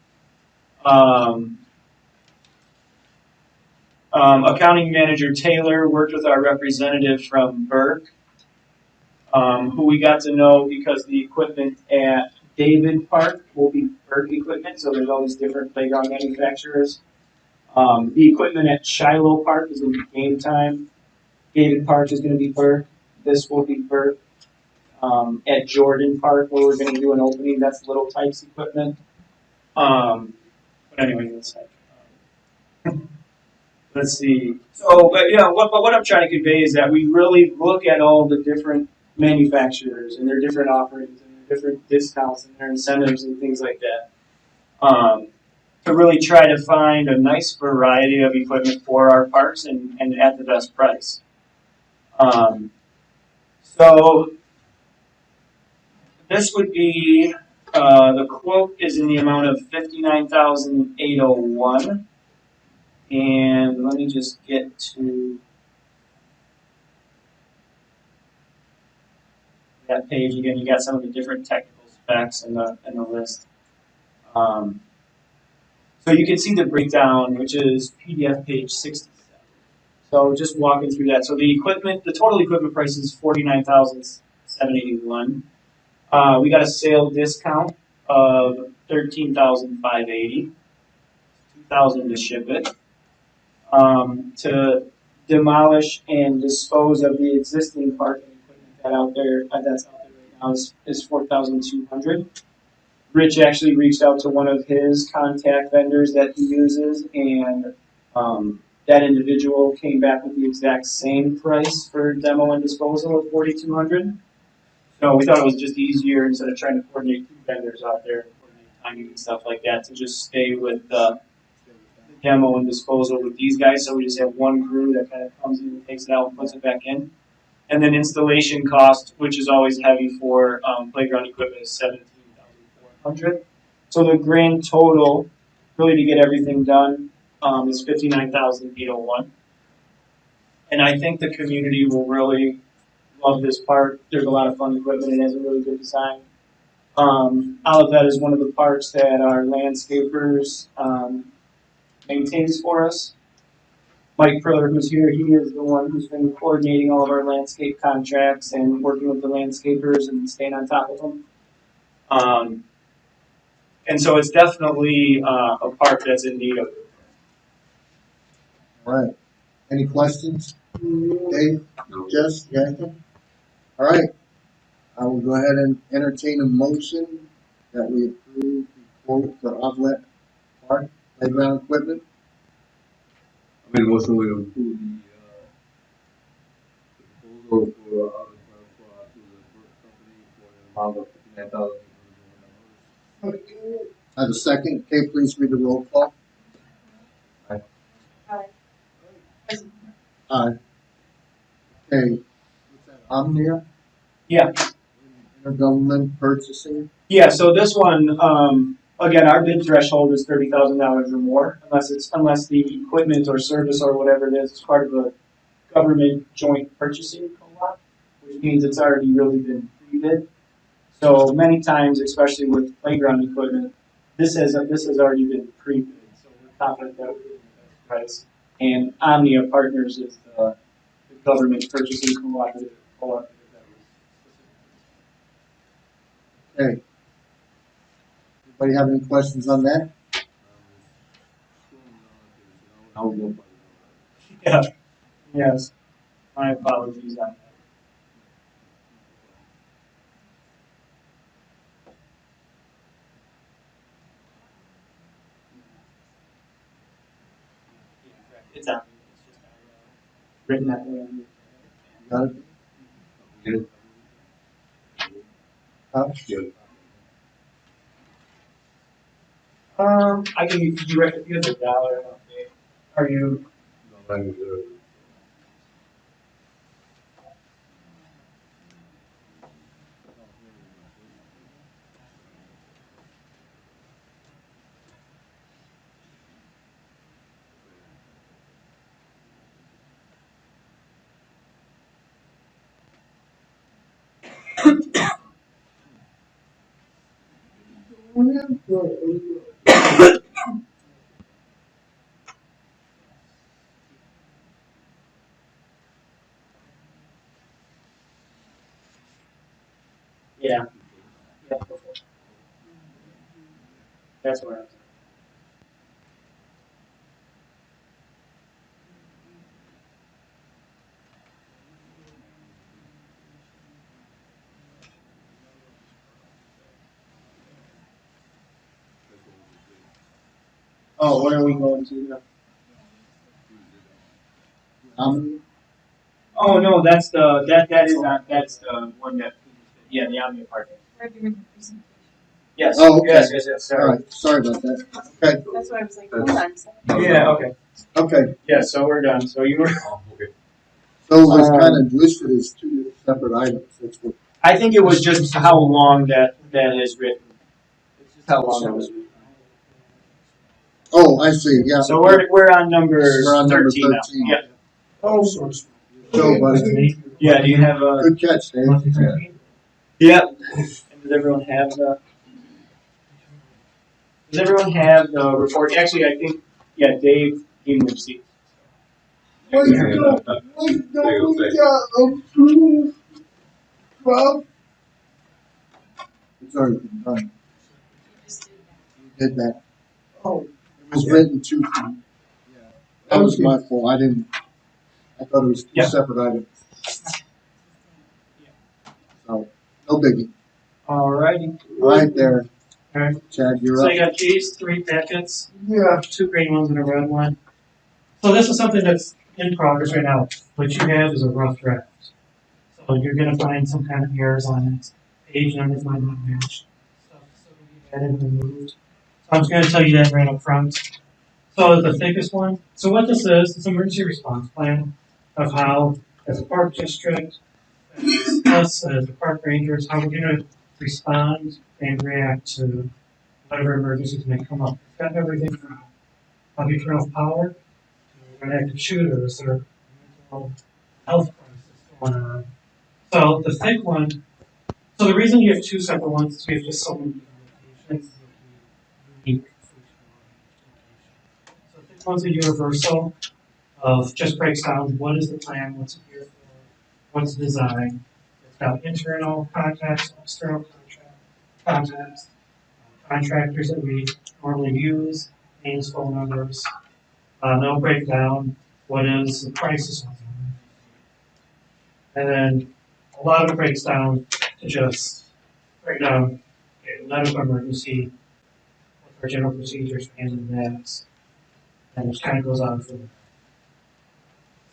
Speaker 4: Accounting manager Taylor worked with our representative from Burke, who we got to know because the equipment at David Park will be Burke equipment, so there's all these different playground manufacturers. The equipment at Shiloh Park is going to be Game Time. David Park is going to be Burke. This will be Burke. At Jordan Park, where we're going to do an opening, that's Little Types equipment. But anyway, let's see. So, but what I'm trying to convey is that we really look at all the different manufacturers and their different offerings and their different discounts and their incentives and things like that. to really try to find a nice variety of equipment for our parks and at the best price. So this would be, the quote is in the amount of 59,801. And let me just get to that page again. You got some of the different technical specs in the list. So you can see the breakdown, which is PDF page 67. So just walking through that. So the equipment, the total equipment price is 49,781. We got a sale discount of 13,580. 2,000 to ship it. To demolish and dispose of the existing parking equipment that's out there right now is 4,200. Rich actually reached out to one of his contact vendors that he uses, and that individual came back with the exact same price for demo and disposal of 4,200. So we thought it was just easier instead of trying to coordinate two vendors out there, coordinate timing and stuff like that, to just stay with demo and disposal with these guys. So we just have one crew that kind of comes in, takes it out, and puts it back in. And then installation cost, which is always heavy for playground equipment, is 17,400. So the grand total, really to get everything done, is 59,801. And I think the community will really love this park. There's a lot of fun equipment. It has a really good design. Olivet is one of the parks that our landscapers maintains for us. Mike Priller, who's here, he is the one who's been coordinating all of our landscape contracts and working with the landscapers and staying on top of them. And so it's definitely a park that's in need of it.
Speaker 1: All right. Any questions? Dave? Jess? You got anything? All right. I will go ahead and entertain a motion that we approve the quote for Outlet Park playground equipment.
Speaker 3: I made a motion we approve the proposal for other transport to the first company for an amount of $59,801.
Speaker 1: I have a second. Okay, please read the roll call.
Speaker 2: Aye.
Speaker 1: Aye. Okay. What's that? Omnia?
Speaker 4: Yeah.
Speaker 1: Intergovernment purchasing.
Speaker 4: Yeah, so this one, again, our bid threshold is $30,000 or more, unless the equipment or service or whatever it is part of a government joint purchasing co-op, which means it's already really been pre-bid. So many times, especially with playground equipment, this has already been pre-bid, so we're confident that we're getting the best price. And Omnia Partners is the government purchasing cooperative that was
Speaker 1: Okay. Anybody have any questions on that?
Speaker 4: Yeah. Yes. My apologies on that. It's on. It's just written that way on
Speaker 1: Got it?
Speaker 3: Get it?
Speaker 1: Huh?
Speaker 3: Yeah.
Speaker 4: I can if you have the dollar. Okay. Are you?
Speaker 3: No, I'm reserved.
Speaker 4: Yeah. Yeah. That's where I was. Oh, where are we going to now?
Speaker 1: Omnia?
Speaker 4: Oh no, that's that is not that's the one that the Omnia Park.
Speaker 2: We're doing the presentation.
Speaker 4: Yes.
Speaker 1: Oh, okay.
Speaker 4: Yes,
Speaker 1: All
Speaker 4: sorry.
Speaker 1: right, sorry about that. Okay,
Speaker 2: That's why I was like, hold on.
Speaker 4: Yeah, okay.
Speaker 1: okay.
Speaker 4: Yeah, so we're done. So you were.
Speaker 1: So it was kind of listed as two separate items. That's what.
Speaker 4: I think it was just how long that is written. It's just how long that was written.
Speaker 1: Oh, I see. Yeah.
Speaker 4: So we're on number
Speaker 1: We're on number
Speaker 4: 13 now.
Speaker 1: 13.
Speaker 4: Yeah.
Speaker 5: Oh,
Speaker 1: So, buddy,
Speaker 4: Yeah. Do you have a?
Speaker 1: good catch, Dave.
Speaker 4: Yep. And does everyone have the? Does everyone have the report? Actually, I think Dave gave me the receipt.
Speaker 5: wait, don't we got approved from?
Speaker 1: It's already been done. We did that.
Speaker 5: Oh,
Speaker 1: It was written 2 feet. Yeah. That was my fault. I thought it was two
Speaker 4: Yeah.
Speaker 1: separate items. So, no biggie.
Speaker 4: Alrighty.
Speaker 1: All right there,
Speaker 4: Alright.
Speaker 1: Chad, you're
Speaker 4: So
Speaker 1: up.
Speaker 4: I got these 3 packets.
Speaker 5: yeah.
Speaker 4: 2 green ones and a red one. So this is something that's in progress right now. What you have is a rough draft. So you're gonna find some kind of errors on it. Page numbers might not match. Stuff still gonna be added and removed. So I'm just gonna tell you that right up front. So the thickest one. So what this is, it's an emergency response plan of how, as a park district, as us as the park rangers, how we're gonna respond and react to whatever emergencies may come up. It's got everything from how do you turn off power, to active shooters, or mental health crisis going on. So the thick one, so the reason you have 2 separate ones is we have just so many different locations. Unique for each location. So the thick one's a universal of just breaks down what is the plan, what's it here for, what's the design. It's got internal contacts, external contacts, contractors that we normally use, names, phone numbers. They'll break down what is the crisis on them. And then a lot of it breaks down to just break down okay, medical emergency, what our general procedures and that, and it kind of goes on from there.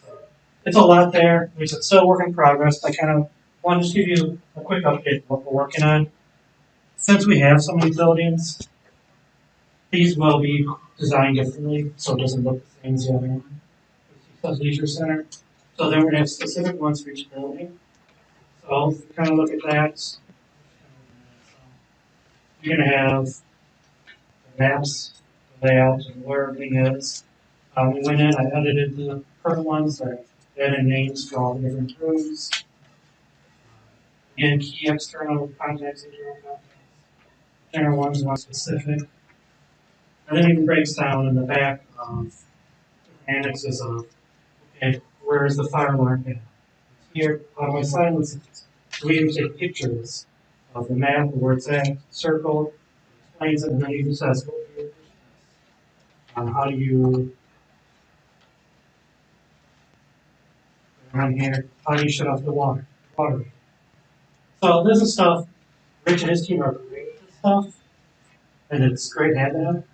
Speaker 4: So it's a lot there. It's still a work in progress. I kind of want to just give you a quick update of what we're working on. Since we have so many buildings, these will be designed differently, so it doesn't look the same as the other one. It's a leisure center. So then we're gonna have specific ones for each building. So if you kind of look at that, you're gonna have the maps, the layout, and where everything is. We went in, I edited the current ones, I added names for all the different rooms. Again, key external contacts, internal contacts. General ones, one specific. And then it breaks down in the back of annexes of, okay, where is the fire alarm at? Here, how do I silence it? So we even take pictures of the map of where it's at, circled, explains it, and then even says, go here. How do you, around here, how do you shut off the water? So this is stuff, Rich and his team are great at this stuff, and it's great having them.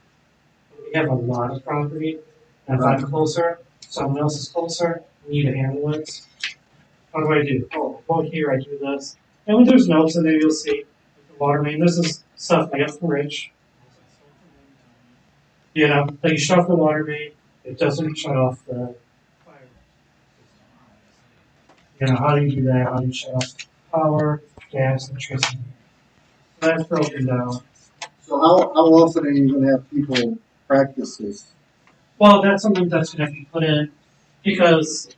Speaker 4: But we have a lot of property, and if I'm closer, someone else is closer, we need to handle it. What do? Oh, well, here I do this. And when there's notes in there, you'll see the water main. This is stuff I got from Rich. You know, like you shut off the water main, it doesn't shut off the fire. You know, how do you do that? How do you shut off power, gas, electricity? So that's broken down.
Speaker 1: So how often are you going to have people practice this?
Speaker 4: Well, that's something that's going to be put in because,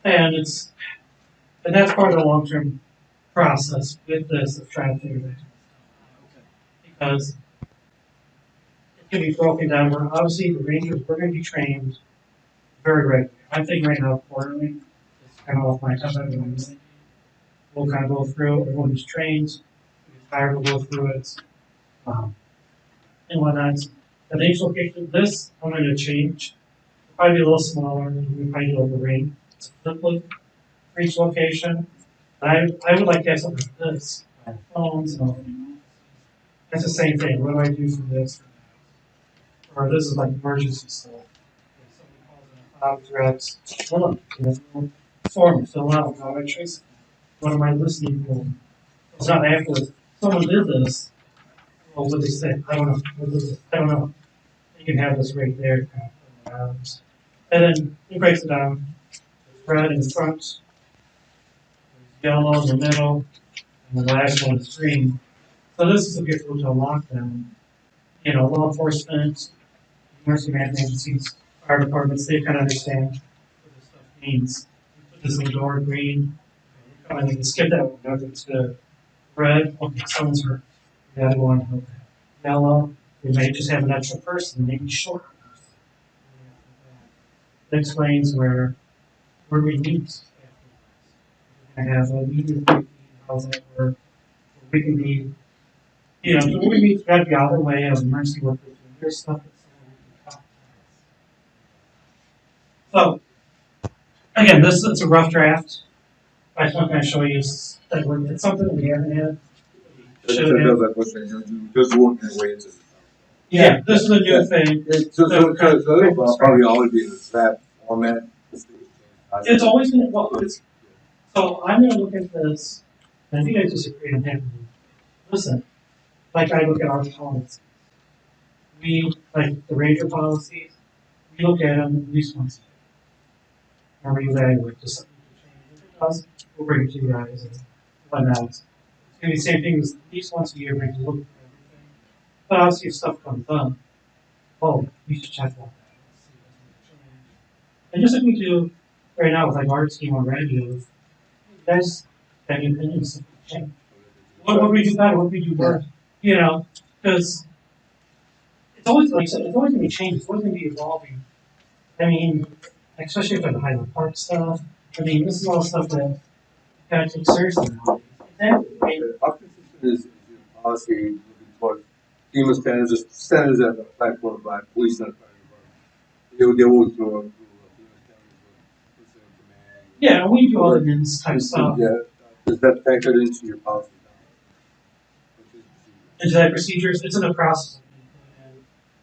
Speaker 4: and that's part of the long-term process with this of trying to figure that out. Because it can be broken down. Where obviously the rangers we're going to be trained very regularly. I'm thinking right now quarterly. It's kind of off my top. We'll kind of go through. Everyone's trained. Tired will go through it. And whatnot. The next location, this I'm going to change. Probably be a little smaller. We probably do the ring. It's flip loop for each location. I would like to have something like this. Phones and all. That's the same thing. What do I do for this? Or this is like emergency stuff. If somebody calls in a threats, fill up, form, fill out, how do I trace it? What am I listening for? It's not after someone did this.
Speaker 7: what did they say? I don't know. What is it? I don't know. You can have this right there. And then he breaks it down. Red in the front, yellow in the middle, and the last one is green. So this is a good tool to lockdown. You know, law enforcement, emergency management agencies, fire departments, they kind of understand what this stuff means. You put this in the door green, and you can skip that one. If it's red, okay, someone's hurt. You gotta go on and help that. Yellow, they may just have an extra person, maybe short. It explains where we meet. I have a meeting house that where we can be, you know, we meet, gotta be out of the way of emergency workers. There's stuff that's so again, this is a rough draft. I just want to kind of show you that it's something we haven't had. Should have.
Speaker 3: Just working your way into.
Speaker 7: Yeah, this is a new thing.
Speaker 3: So it'll probably always be in the draft format.
Speaker 7: It's always been, well, it's, so I'm gonna look at this, and I think I disagree on that. Listen, like I look at our policies. We, like the ranger policies, we look at them at least once a year. And we evaluate, does something change? If it does, we'll bring it to you guys and whatnot. It's gonna be the same thing as at least once a year, we can look at everything. But obviously if stuff comes up, oh, we should check on that. And just like we do right now with like our team on radios, you guys have any opinions? What would we do better? What would we do worse? You know, because it's always like I said, it's always gonna be changing, it's always gonna be evolving. I mean, especially for the Highland Park stuff. I mean, this is all stuff that you gotta take seriously now. Exactly.
Speaker 3: How consistent is your policy moving toward FEMA standards, just standards that apply for by police and fire department? They will do FEMA standards.
Speaker 7: Yeah, we do all the NIMS type stuff.
Speaker 3: Yeah, does that factor into your policy?
Speaker 7: Into that procedures, it's in the process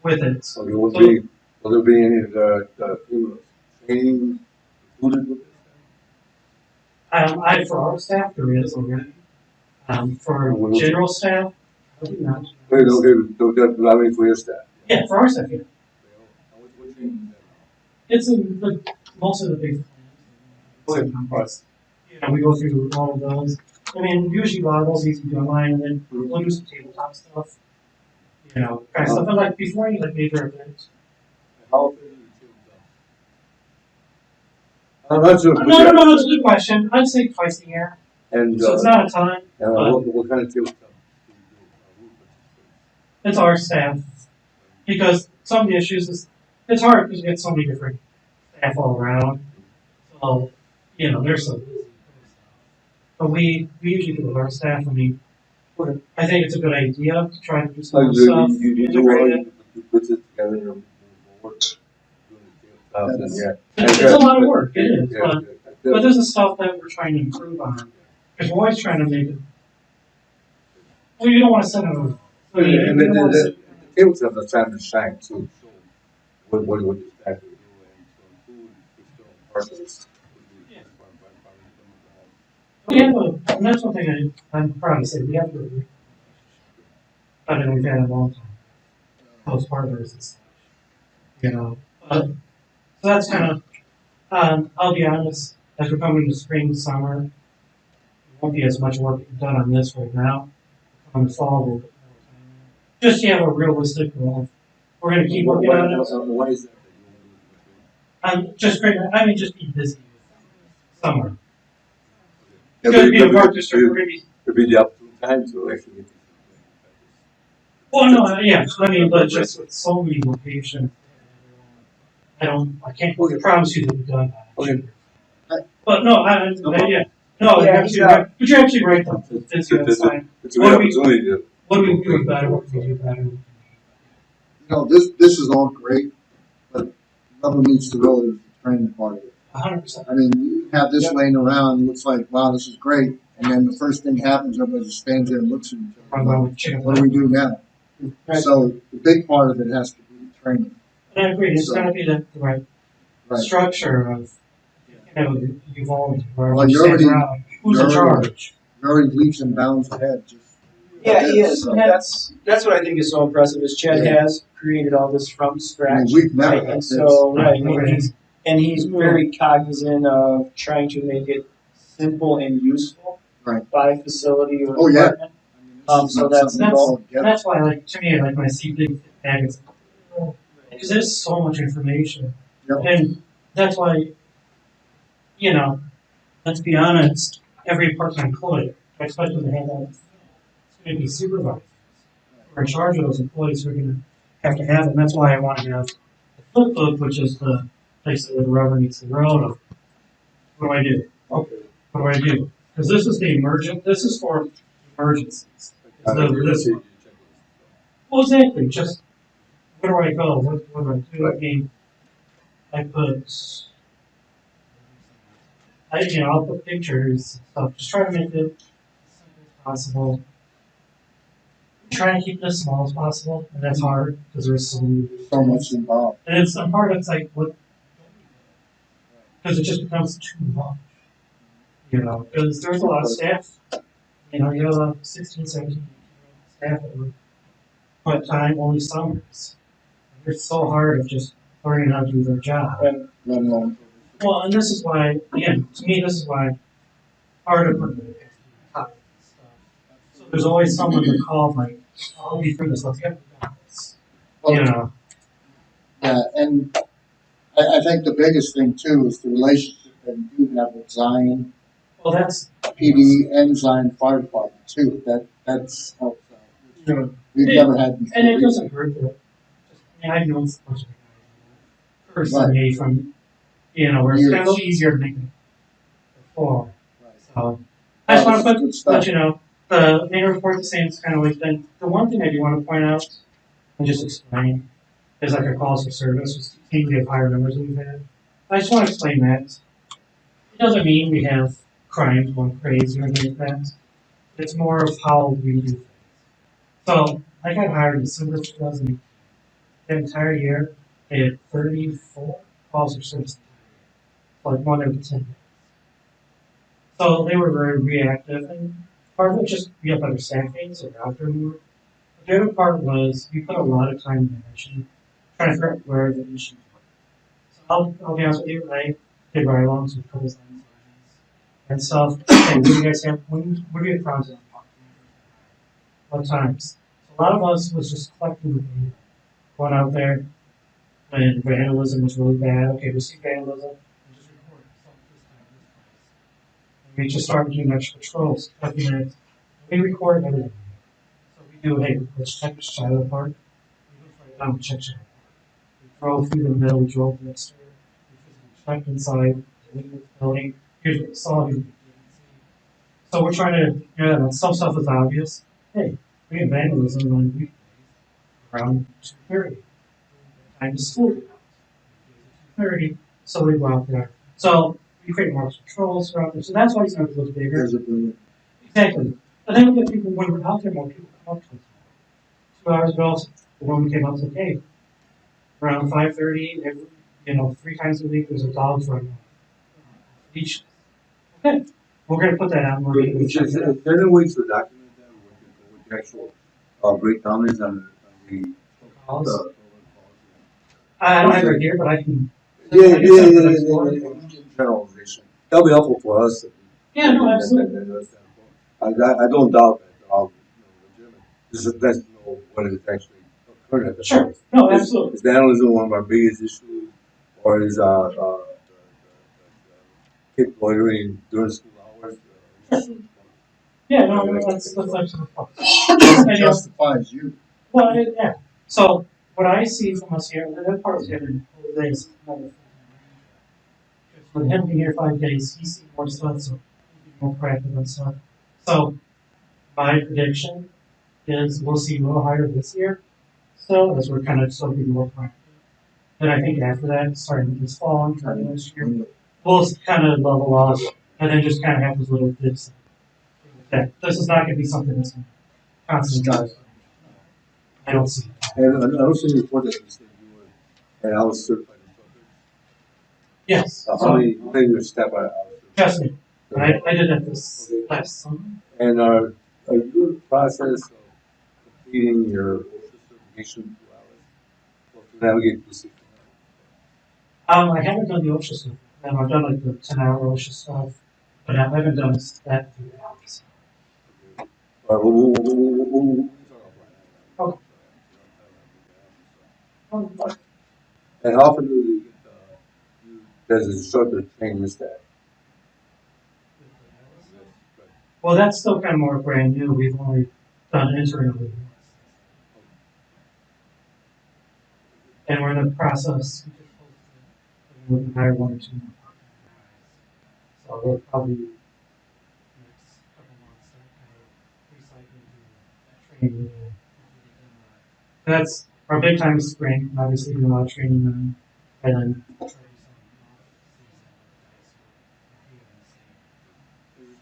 Speaker 7: with it.
Speaker 3: So will there be any of the FEMA training included with this?
Speaker 7: For our staff, there is already. For general staff, I do not.
Speaker 3: Wait, okay, I mean for your staff.
Speaker 7: Yeah, for our staff, yeah. It's in the, most of the big plans. You know, we go through all of those. I mean, usually a lot of those easy to do online, and then we'll do some tabletop stuff. You know, kind of stuff. But like before any like major events.
Speaker 3: How often do you tabletop?
Speaker 7: No, that's a good question. I'd say twice a year.
Speaker 3: And
Speaker 7: So it's not a ton.
Speaker 3: what kind of tabletop?
Speaker 7: It's our staff. Because some of the issues is, it's hard because we get so many different staff all around. So, you know, they're so busy. But we usually do with our staff. I mean, I think it's a good idea to try to do some more stuff.
Speaker 3: You do all you put it together and work.
Speaker 7: It's a lot of work, it is. But this is stuff that we're trying to improve on. Because we're always trying to make it. Well, you don't want to set it.
Speaker 3: And the tabletop is trying to shine too. What your staff will do and to improve the
Speaker 7: We have and that's one thing I'm proud to say, we have to, I don't know, we've had a long time. Those partners and stuff. You know, so that's kind of, I'll be honest, as we're coming to spring, summer, there won't be as much work done on this right now. On the fall, we'll just to have a realistic goal. We're going to keep working on it.
Speaker 3: Why is
Speaker 7: Just great, I mean, just be busy with summer. It's going to be a park district, we're going to be.
Speaker 3: It'll be the opportune time to actually get.
Speaker 7: Well, no, yeah, I mean, but just with so many locations, I can't promise you that we've done that.
Speaker 3: Okay.
Speaker 7: But no, yeah. No,
Speaker 2: Yeah,
Speaker 7: but you're actually right though. It's a good sign.
Speaker 3: It's a good opportunity to.
Speaker 7: What do we do better? What do we do better?
Speaker 1: You know, this is all great, but rubber needs to roll is the training part of it.
Speaker 7: 100%.
Speaker 1: I mean, you have this laying around, and looks like, wow, this is great, and then the first thing happens, everybody just stands there and looks at each other. What do we do now? So the big part of it has to be training.
Speaker 7: And I agree. It's got to be the right structure of evolving.
Speaker 1: Well, you're already
Speaker 7: who's in charge?
Speaker 1: You're already leaps and bounds ahead. Just
Speaker 4: Yeah, he
Speaker 1: this,
Speaker 4: is.
Speaker 1: so-
Speaker 4: And that's what I think is so impressive is Chad
Speaker 1: Yeah.
Speaker 4: has created all this from
Speaker 1: I
Speaker 4: scratch.
Speaker 1: mean, we've never
Speaker 4: Right,
Speaker 1: had
Speaker 4: and
Speaker 1: this.
Speaker 4: so right,
Speaker 7: Right.
Speaker 4: and he's very cognizant of trying to make it simple and useful
Speaker 1: Right.
Speaker 4: by facility or
Speaker 1: Oh, yeah.
Speaker 4: department.
Speaker 1: I mean, this is
Speaker 4: So
Speaker 1: not
Speaker 4: that's-
Speaker 1: something you all get.
Speaker 7: And that's why, like, to me, like, when I see big packets, because there's so much information.
Speaker 1: Yep.
Speaker 7: And that's why, you know, let's be honest, every part-time employee, especially when they have that, it's going to be supervised. We're in charge of those employees who are going to have it. And that's why I want to have the flip book, which is the place where the rubber meets the road of what do I do?
Speaker 3: Okay.
Speaker 7: What do I do? Because this is the emergent, this is for emergencies. It's this one. Well, exactly. Just where do I go? What do I do? I mean, I put, I'll put pictures and stuff. Just try to make it as simple as possible. Try to keep it as small as possible, and that's hard because there's so many.
Speaker 1: So much involved.
Speaker 7: And it's some part of it's like what, because it just becomes too much. You know, because there's a lot of staff. You know, you have about 16, 17 staff that work part time only summers. It's so hard of just learning how to do their job.
Speaker 4: And
Speaker 1: Let alone.
Speaker 7: Well, and this is why, again, to me, this is why part of it is top stuff. So there's always someone to call, like, I'll be through this, let's get through this. You know,
Speaker 1: Yeah, and I think the biggest thing too is the relationship that you have with Zion,
Speaker 7: well, that's,
Speaker 1: PD, and Zion Fire Department too. That's helped out.
Speaker 7: you know,
Speaker 1: We've never had before.
Speaker 7: and it doesn't hurt that. I mean, I've known so much of the guys personally from, you know, where it's kind of a little easier to make it before. So, I just want to let you know, the main report, the same, it's kind of always been. The one thing I do want to point out and just explain is like our calls for service, which seem to have higher numbers than we've had. I just want to explain that. It doesn't mean we have crimes going crazy or anything like that. It's more of how we do things. So, I got hired in December 2008. The entire year, they had 34 calls for service. Like 1 every 10 days. So they were very reactive, and part of it just we have better staffing, so they're out there more. But the other part was we put a lot of time and energy trying to figure out where the issues were. So I'll be honest with you, I did ride-alongs with couples and stuff. And what do you guys have? What do you have problems with? What times? So a lot of us was just collecting the data, going out there when vandalism was really bad. Okay, we see vandalism, and just record it. So this time, this place. We just started doing extra patrols, checking it. We record everything. So we do, hey, let's check this child apart. We go right down, check child apart. We drove through the middle, we drove the exterior. We physically checked inside the wing of the building. Here's what we saw, here's what we didn't see. So we're trying to, some stuff is obvious. Hey, we had vandalism on weekdays around 2:30. Time to school. 2:30, so we go out there. So we create more patrols throughout there. So that's why it's going to look bigger.
Speaker 1: Visibility.
Speaker 7: Exactly. But then we get people, when we're out there, more people come up to us. 2 hours ago, the woman came up and said, hey, around 5:30, 3 times a week, there's a dog running on the beach. Okay, we're going to put that on. We're going to check
Speaker 3: Is
Speaker 7: it out.
Speaker 3: there any ways to document that with the actual breakdown is on the
Speaker 7: Calls. I don't have it here, but I can.
Speaker 3: yeah,
Speaker 7: Yeah.
Speaker 3: generalization. That'll be helpful for us.
Speaker 7: Yeah, no, absolutely.
Speaker 3: I don't doubt that. Legitimate. That's what is actually occurred at the
Speaker 7: Sure.
Speaker 3: time.
Speaker 7: No, absolutely.
Speaker 3: Is vandalism one of our biggest issues, or is kid loitering during school hours?
Speaker 7: Yeah, no, that's actually
Speaker 1: It justifies you.
Speaker 7: Well, yeah. So what I see from us here, the part of him is with him being here 5 days, he's seen more stuff, so he's more proactive and stuff. So my prediction is we'll see a little higher this year, still, as we're kind of still being more proactive. And I think after that, starting this fall and starting next year, we'll kind of level off and then just kind of have those little dips. Okay, this is not going to be something that's going to constantly. I don't see it.
Speaker 3: And I also report that you said you were, and I was certified instructor.
Speaker 7: Yes.
Speaker 3: How many of your staff are
Speaker 7: Trust me. I did that this last summer.
Speaker 3: And Are you in the process of completing your OSHA certification to navigate the system?
Speaker 7: I haven't done the OSHA stuff. I've done like the 10-hour OSHA stuff, but I haven't done that through the apps.
Speaker 3: All right, we'll talk about it. And how often do you get you as an instructor train your staff?
Speaker 7: Well, that's still kind of more brand new. We've only done internally. And we're in the process. We can hire one or two more part-time guys. So we'll probably next couple months start kind of recycling that training. And that's our big time is spring. Obviously, we do a lot of training then, and then try to do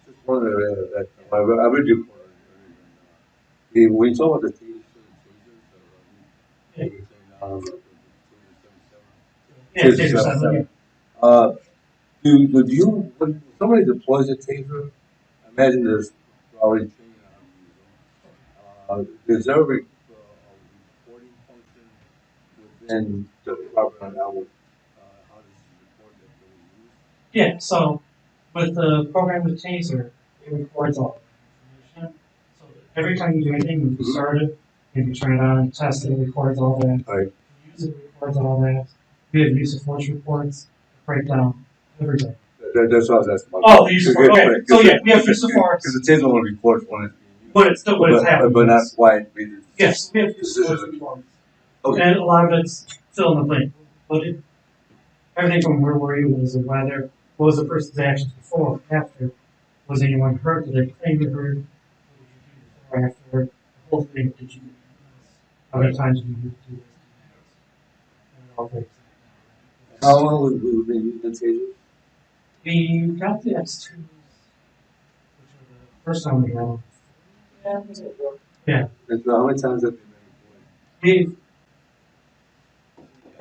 Speaker 3: Just wondering that I would do. When you talk about the tasers,
Speaker 7: yeah, taser 7.
Speaker 3: Do you when somebody deploys a taser? I imagine there's already training on. Is there a reporting function within the department now? How does it report that they were used?
Speaker 7: Yeah, so with the program with Taser, it records all the information. So every time you do anything, when you start it, if you turn it on and test it, it records all that.
Speaker 3: Right.
Speaker 7: If you use it, it records all that. We have use of force reports, break down everything.
Speaker 3: That's what I was asking about.
Speaker 7: Oh, the use of force. Okay, so yeah, we have use of force.
Speaker 3: Because the taser only reports when it's being used.
Speaker 7: But it's still when it's happening.
Speaker 3: But not why it reads.
Speaker 7: Yes, we have use of force reports.
Speaker 3: Okay.
Speaker 7: And a lot of it's fill in the blank. But everything from where you was, the weather, what was the person's actions before, after, was anyone hurt, did they claim they hurt, what did you do before, after, the whole thing, did you do this, how many times did you do this, and all things.
Speaker 3: How long would we been using the taser?
Speaker 7: We got the X2s, which were the first time we had them. Yeah.
Speaker 3: And how many times have they been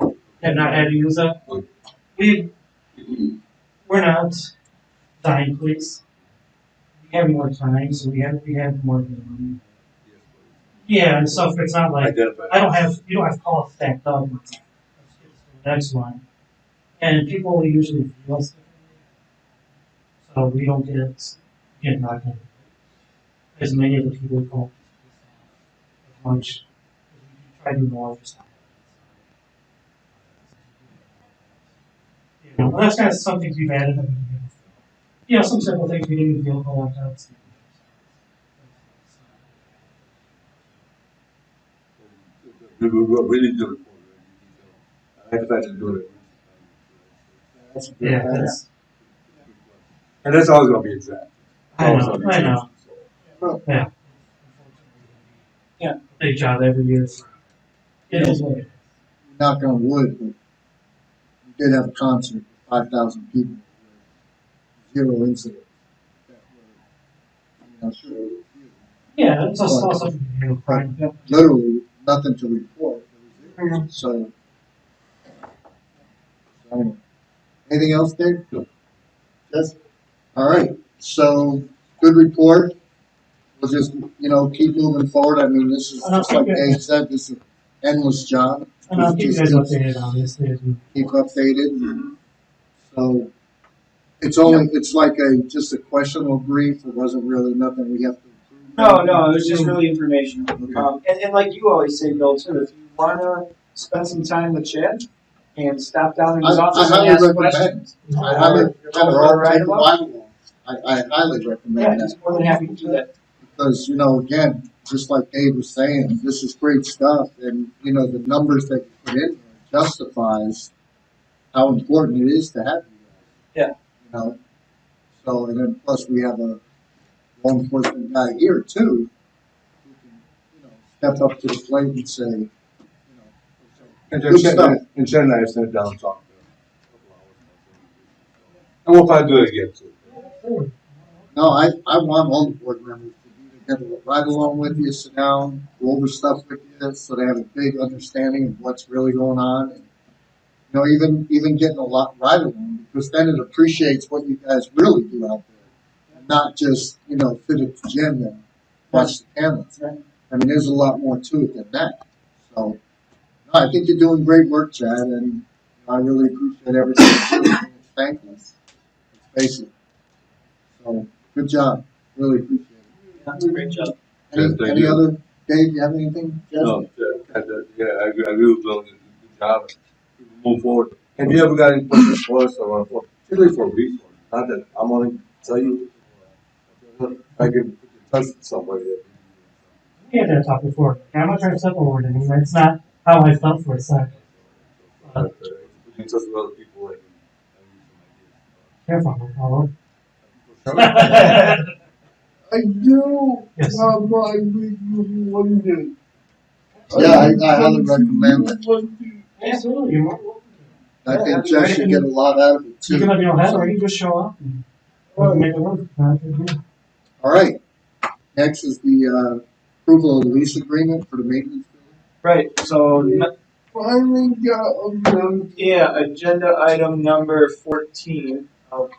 Speaker 7: We have not had to use that. We're not dying police. We have more time, so we have more money. Yeah, and so if it's not like you don't have calls stacked up. Let's get to the next one, and people usually feel us differently, so we don't get knocked out as many of the people who call as much. We try to do more just. Well, that's kind of some things we've added. Some simple things we didn't feel a lot of.
Speaker 3: We really do it. I had to do it.
Speaker 7: Yeah, that's.
Speaker 3: And that's always going to be exact.
Speaker 7: I know. Yeah. Yeah. Big job every year. It is what it is.
Speaker 1: Knock on wood, but we did have a concert with 5,000 people, zero incidents. Sure.
Speaker 7: Yeah, it's also
Speaker 1: literally nothing to report. So, anything else, Dave?
Speaker 3: No.
Speaker 1: Yes. All right. So, good report. We'll just keep moving forward. I mean, this is just like Dave said. This is an endless job.
Speaker 7: And I'll keep you guys updated on this.
Speaker 1: Keep updated.
Speaker 3: Mm-hmm.
Speaker 1: So, it's like just a questionable brief. It wasn't really nothing we have to.
Speaker 4: No, it was just really informational. Okay. And like you always say, Bill, too, if you want to spend some time with Chad and stop down in his office and ask questions,
Speaker 1: I highly recommend. I highly recommend
Speaker 4: yeah,
Speaker 1: that.
Speaker 4: just more than happy to do that.
Speaker 1: Because, again, just like Dave was saying, this is great stuff. And, the numbers that you put in justifies how important it is to have you guys.
Speaker 4: Yeah.
Speaker 1: So, and then plus we have a law enforcement guy here too, who can, step up to the plate and say,
Speaker 3: And Jen and I sat down and talked to him. And we'll probably do it again too.
Speaker 1: No, I want all the board members to be together, ride along with you, sit down, go over stuff with you, so they have a big understanding of what's really going on. And, even getting a lot right along, because then it appreciates what you guys really do out there, and not just fit at the gym and watch the cameras.
Speaker 2: Right.
Speaker 1: I mean, there's a lot more to it than that. So, no, I think you're doing great work, Chad, and I really appreciate everything you're doing. It's thankless. It's basic. So, good job. Really appreciate it.
Speaker 4: That's a great job.
Speaker 1: Any,
Speaker 3: Yes, thank
Speaker 1: any
Speaker 3: you.
Speaker 1: other, Dave, you have anything?
Speaker 3: No, yeah, I agree with Bill. Good job. Move forward. And do you ever got any questions for us or particularly for resources? Not that I'm only tell you. I can put you in touch with somebody.
Speaker 7: We had that talk before. I'm not trying to step forward. I mean, that's not how I felt for a second.
Speaker 3: Put you in touch with other people and
Speaker 7: Careful, I'll
Speaker 5: I do
Speaker 7: Yes.
Speaker 5: have my weekly wonder.
Speaker 1: Yeah, I highly recommend it.
Speaker 7: Absolutely, you're welcome.
Speaker 1: I think Jess should get a lot out of it
Speaker 7: You
Speaker 1: too.
Speaker 7: can let me know that, or you can just show up and we can make it work. Not a big deal.
Speaker 1: All right. Next is the approval of the lease agreement for the maintenance building.
Speaker 4: Right, so,
Speaker 5: Finally got around.
Speaker 4: yeah, agenda item number 14. I'll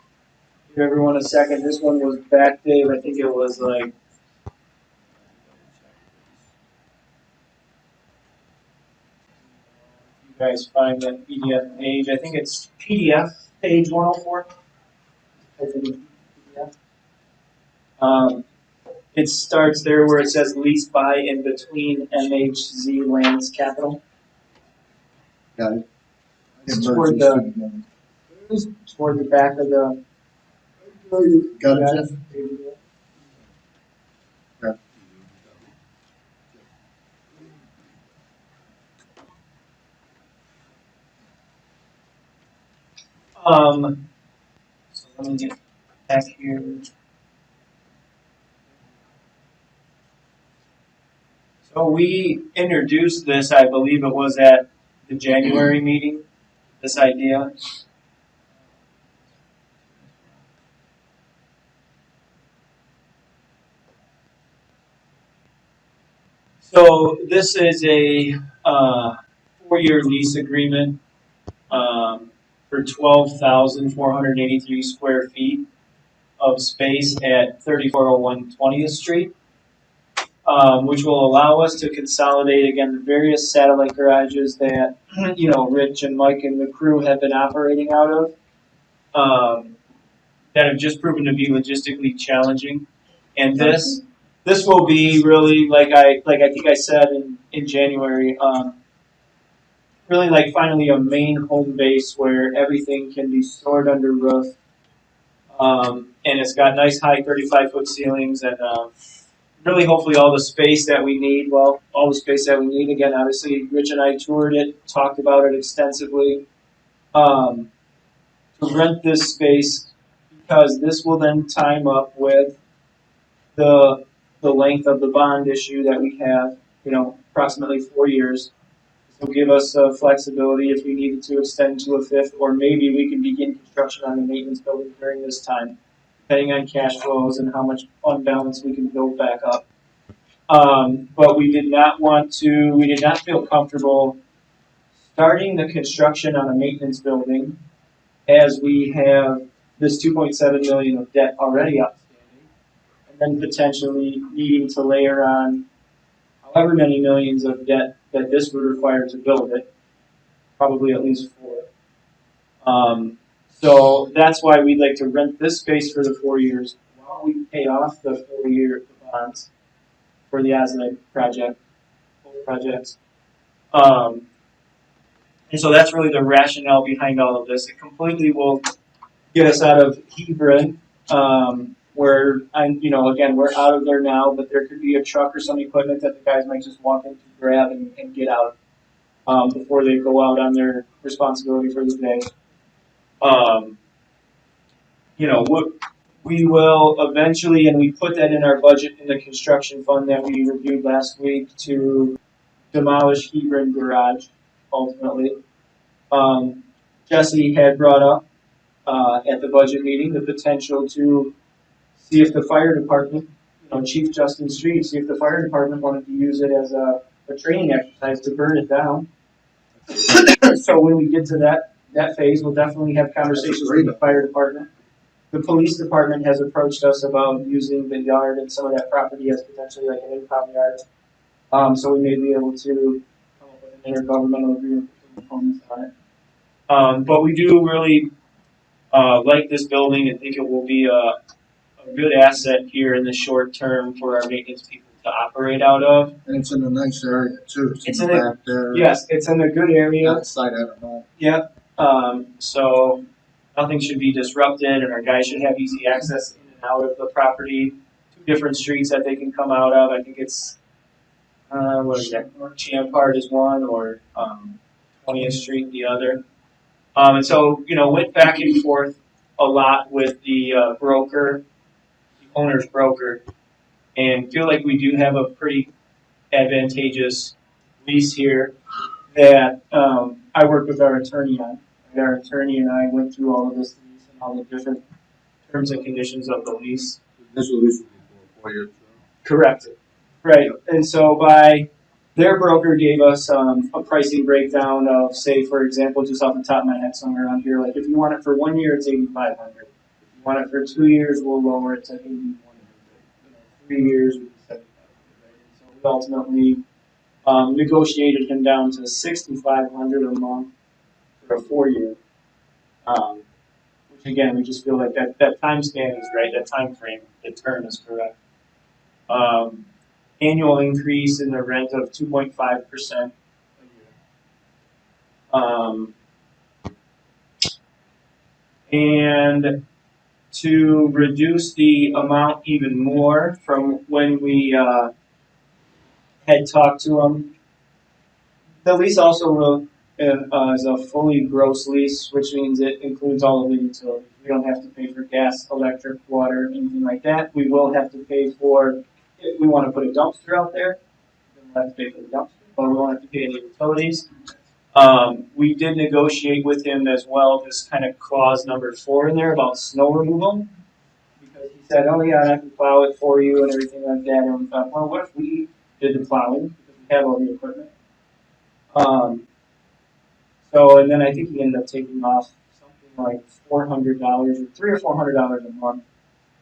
Speaker 4: give everyone a second. This one was backdated. I think it was like. You guys find that PDF page. I think it's PDF page 104. PDF. It starts there where it says lease by in between MHZ Lands Capital.
Speaker 1: Got it.
Speaker 4: It's toward the back of the.
Speaker 1: Got it, Jeff? Yeah.
Speaker 4: So let me get back here. So we introduced this, I believe it was at the January meeting, this idea. So this is a 4-year lease agreement for 12,483 square feet of space at 3401 20th Street, which will allow us to consolidate again the various satellite garages that Rich and Mike and the crew have been operating out of. That have just proven to be logistically challenging, and this will be really like I think I said in January, really like finally a main home base where everything can be stored under roof, and it's got nice high 35-foot ceilings and really hopefully all the space that we need. Well, all the space that we need. Again, obviously, Rich and I toured it, talked about it extensively. To rent this space because this will then time up with the length of the bond issue that we have, approximately 4 years. This will give us flexibility if we needed to extend to a fifth, or maybe we can begin construction on the maintenance building during this time, depending on cash flows and how much fund balance we can build back up. But we did not feel comfortable starting the construction on a maintenance building as we have this 2.7 million of debt already outstanding, and then potentially needing to layer on however many millions of debt that this would require to build it, probably at least 4. So that's why we'd like to rent this space for the 4 years while we pay off the 4-year bonds for the Aslan project, both projects. And so that's really the rationale behind all of this. It completely will get us out of Hebron, where again, we're out of there now, but there could be a truck or some equipment that the guys might just walk in to grab and get out before they go out on their responsibility for the day. We will eventually, and we put that in our budget in the construction fund that we reviewed last week to demolish Hebron Garage, ultimately. Jesse had brought up at the budget meeting the potential to see if the fire department, Chief Justin Street, see if the fire department wanted to use it as a training exercise to burn it down. So when we get to that phase, we'll definitely have conversations with the fire department. The police department has approached us about using the yard and some of that property as potentially like an impound yard. So we may be able to come up with an intergovernmental agreement between the opponents on it. But we do really like this building and think it will be a good asset here in the short term for our maintenance people to operate out of.
Speaker 1: And it's in a nice area too.
Speaker 4: It's
Speaker 1: in
Speaker 4: in
Speaker 1: the
Speaker 4: a-
Speaker 1: back there.
Speaker 4: Yes, it's in a good area.
Speaker 1: Outside, I don't know.
Speaker 4: Yep. So nothing should be disrupted, and our guys should have easy access in and out of the property. 2 different streets that they can come out of. I think it's what is that? North Champard is one, or 20th Street the other. And so went back and forth a lot with the broker, the owner's broker, and feel like we do have a pretty advantageous lease here that I worked with our attorney on. And our attorney and I went through all of this lease and all the different terms and conditions of the lease.
Speaker 3: This release will be for 4 years.
Speaker 4: Correct. Right. And so their broker gave us a pricing breakdown of, say, for example, just off the top of my head, somewhere around here, like if you want it for 1 year, it's $8,500. If you want it for 2 years, we'll lower it to $8,100. 3 years, would be $7,500. Right? So we ultimately negotiated him down to $6,500 a month for a 4 year. Which again, we just feel like that time span is right, that time frame, the term is correct. Annual increase in the rent of 2.5% a year. And to reduce the amount even more from when we had talked to them, the lease also is a fully gross lease, which means it includes all of the utilities. We don't have to pay for gas, electric, water, anything like that. We will have to pay for, if we want to put a dumpster out there, then we'll have to pay for the dumpster, but we won't have to pay any utilities. We did negotiate with him as well, this kind of clause number 4 in there about snow removal. Because he said, oh yeah, I can plow it for you and everything like that. And we thought, well, what if we did the plowing? Because we have all the equipment. So, and then I think he ended up taking off something like $400 or $300 or $400 a month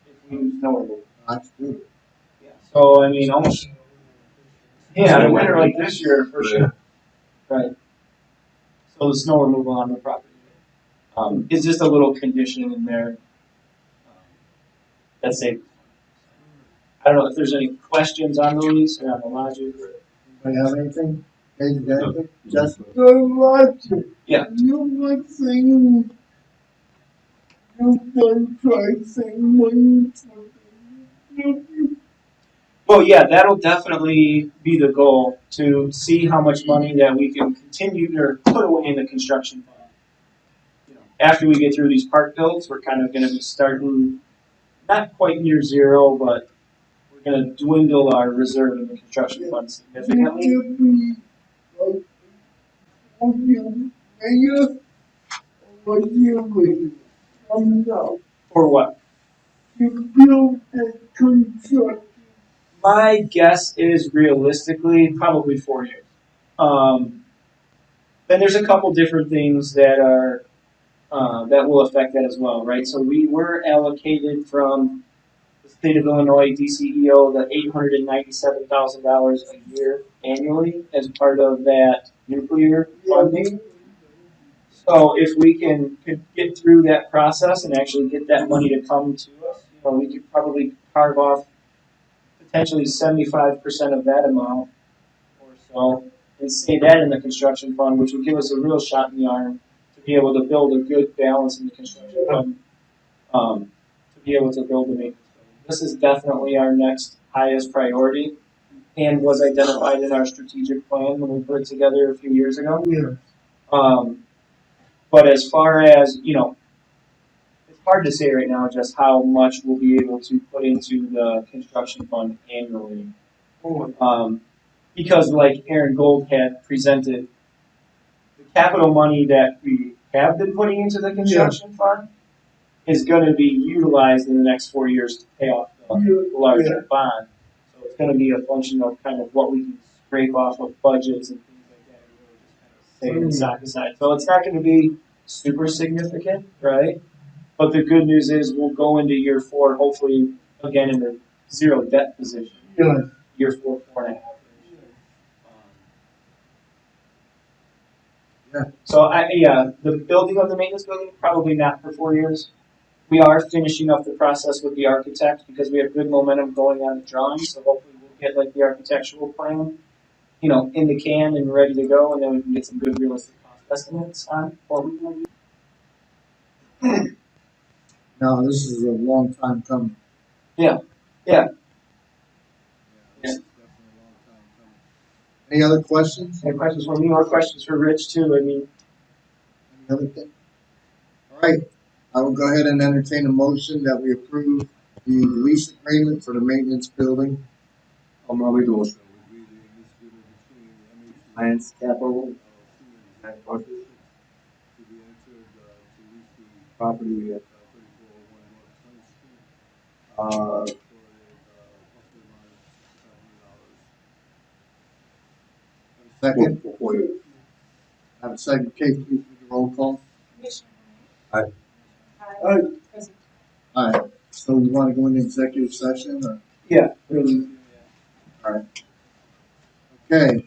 Speaker 4: if we use snow removal.
Speaker 1: That's good.
Speaker 4: Yeah. So, I mean, almost, yeah, in a winter like this year, for sure. Right. So the snow removal on the property is just a little condition in there. That's it. I don't know if there's any questions on the lease or on the logic.
Speaker 1: Anybody have anything? Hey, you got anything? Justin?
Speaker 5: So logic.
Speaker 4: Yeah.
Speaker 5: You were saying you can try saying money for the
Speaker 4: Well, yeah, that'll definitely be the goal, to see how much money that we can continue to put away in the construction fund. After we get through these park builds, we're kind of going to be starting, not quite near zero, but we're going to dwindle our reserve in the construction fund significantly.
Speaker 5: to be like on your mayor or your mayor. No.
Speaker 4: Or what?
Speaker 5: You build the construction.
Speaker 4: My guess is realistically probably 4 years. Then there's a couple different things that are that will affect that as well, right? So we were allocated from the state of Illinois DCEO the $897,000 a year annually as part of that nuclear funding. So if we could get through that process and actually get that money to come to us, we could probably carve off potentially 75% of that amount or so, and say that in the construction fund, which would give us a real shot in the arm to be able to build a good balance in the construction fund, to be able to build a maintenance building. This is definitely our next highest priority, and was identified in our strategic plan when we put it together a few years ago.
Speaker 5: Yeah.
Speaker 4: But as far as, it's hard to say right now just how much we'll be able to put into the construction fund annually. Because like Aaron Gold had presented, the capital money that we have been putting into the construction fund is going to be utilized in the next 4 years to pay off the larger bond. So it's going to be a function of kind of what we can scrape off of budgets and things like that, and really just kind of save and side to side. So it's not going to be super significant, right? But the good news is we'll go into year 4, hopefully, again, in the zero debt position.
Speaker 5: Yeah.
Speaker 4: Year 4, 4.5.
Speaker 1: Yeah.
Speaker 4: So the building of the maintenance building, probably not for 4 years. We are finishing up the process with the architect because we have good momentum going on the drawings, so hopefully we'll get like the architectural plan, in the can and ready to go, and then we can get some good realistic cost estimates on what we can do.
Speaker 1: No, this is a long time coming.
Speaker 4: Yeah.
Speaker 1: This is definitely a long time coming. Any other questions?
Speaker 4: Any questions for me or questions for Rich too? I mean,
Speaker 1: Any other thing? All right, I will go ahead and entertain a motion that we approve the lease agreement for the maintenance building.
Speaker 3: I'll make the motion. We agree to this agreement between MH Lance Capital LLC and Zach Partnerships to be entered to lease the property at 3401 North 20th Street for a roughly around $6,500.
Speaker 1: Second,
Speaker 3: For 4 years.
Speaker 1: I have a second. Kate, please do the roll call.
Speaker 2: Commissioner
Speaker 3: Aye.
Speaker 2: Rea? President
Speaker 1: All right, so we want to go into executive session or?
Speaker 4: yeah. Really.
Speaker 1: All right. Okay,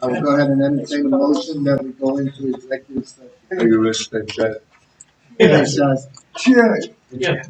Speaker 1: I will go ahead and entertain a motion that we go into executive session.
Speaker 3: Thank you, Rich. Thanks, Chad.
Speaker 1: Thanks, guys.
Speaker 5: Check.
Speaker 7: Yeah.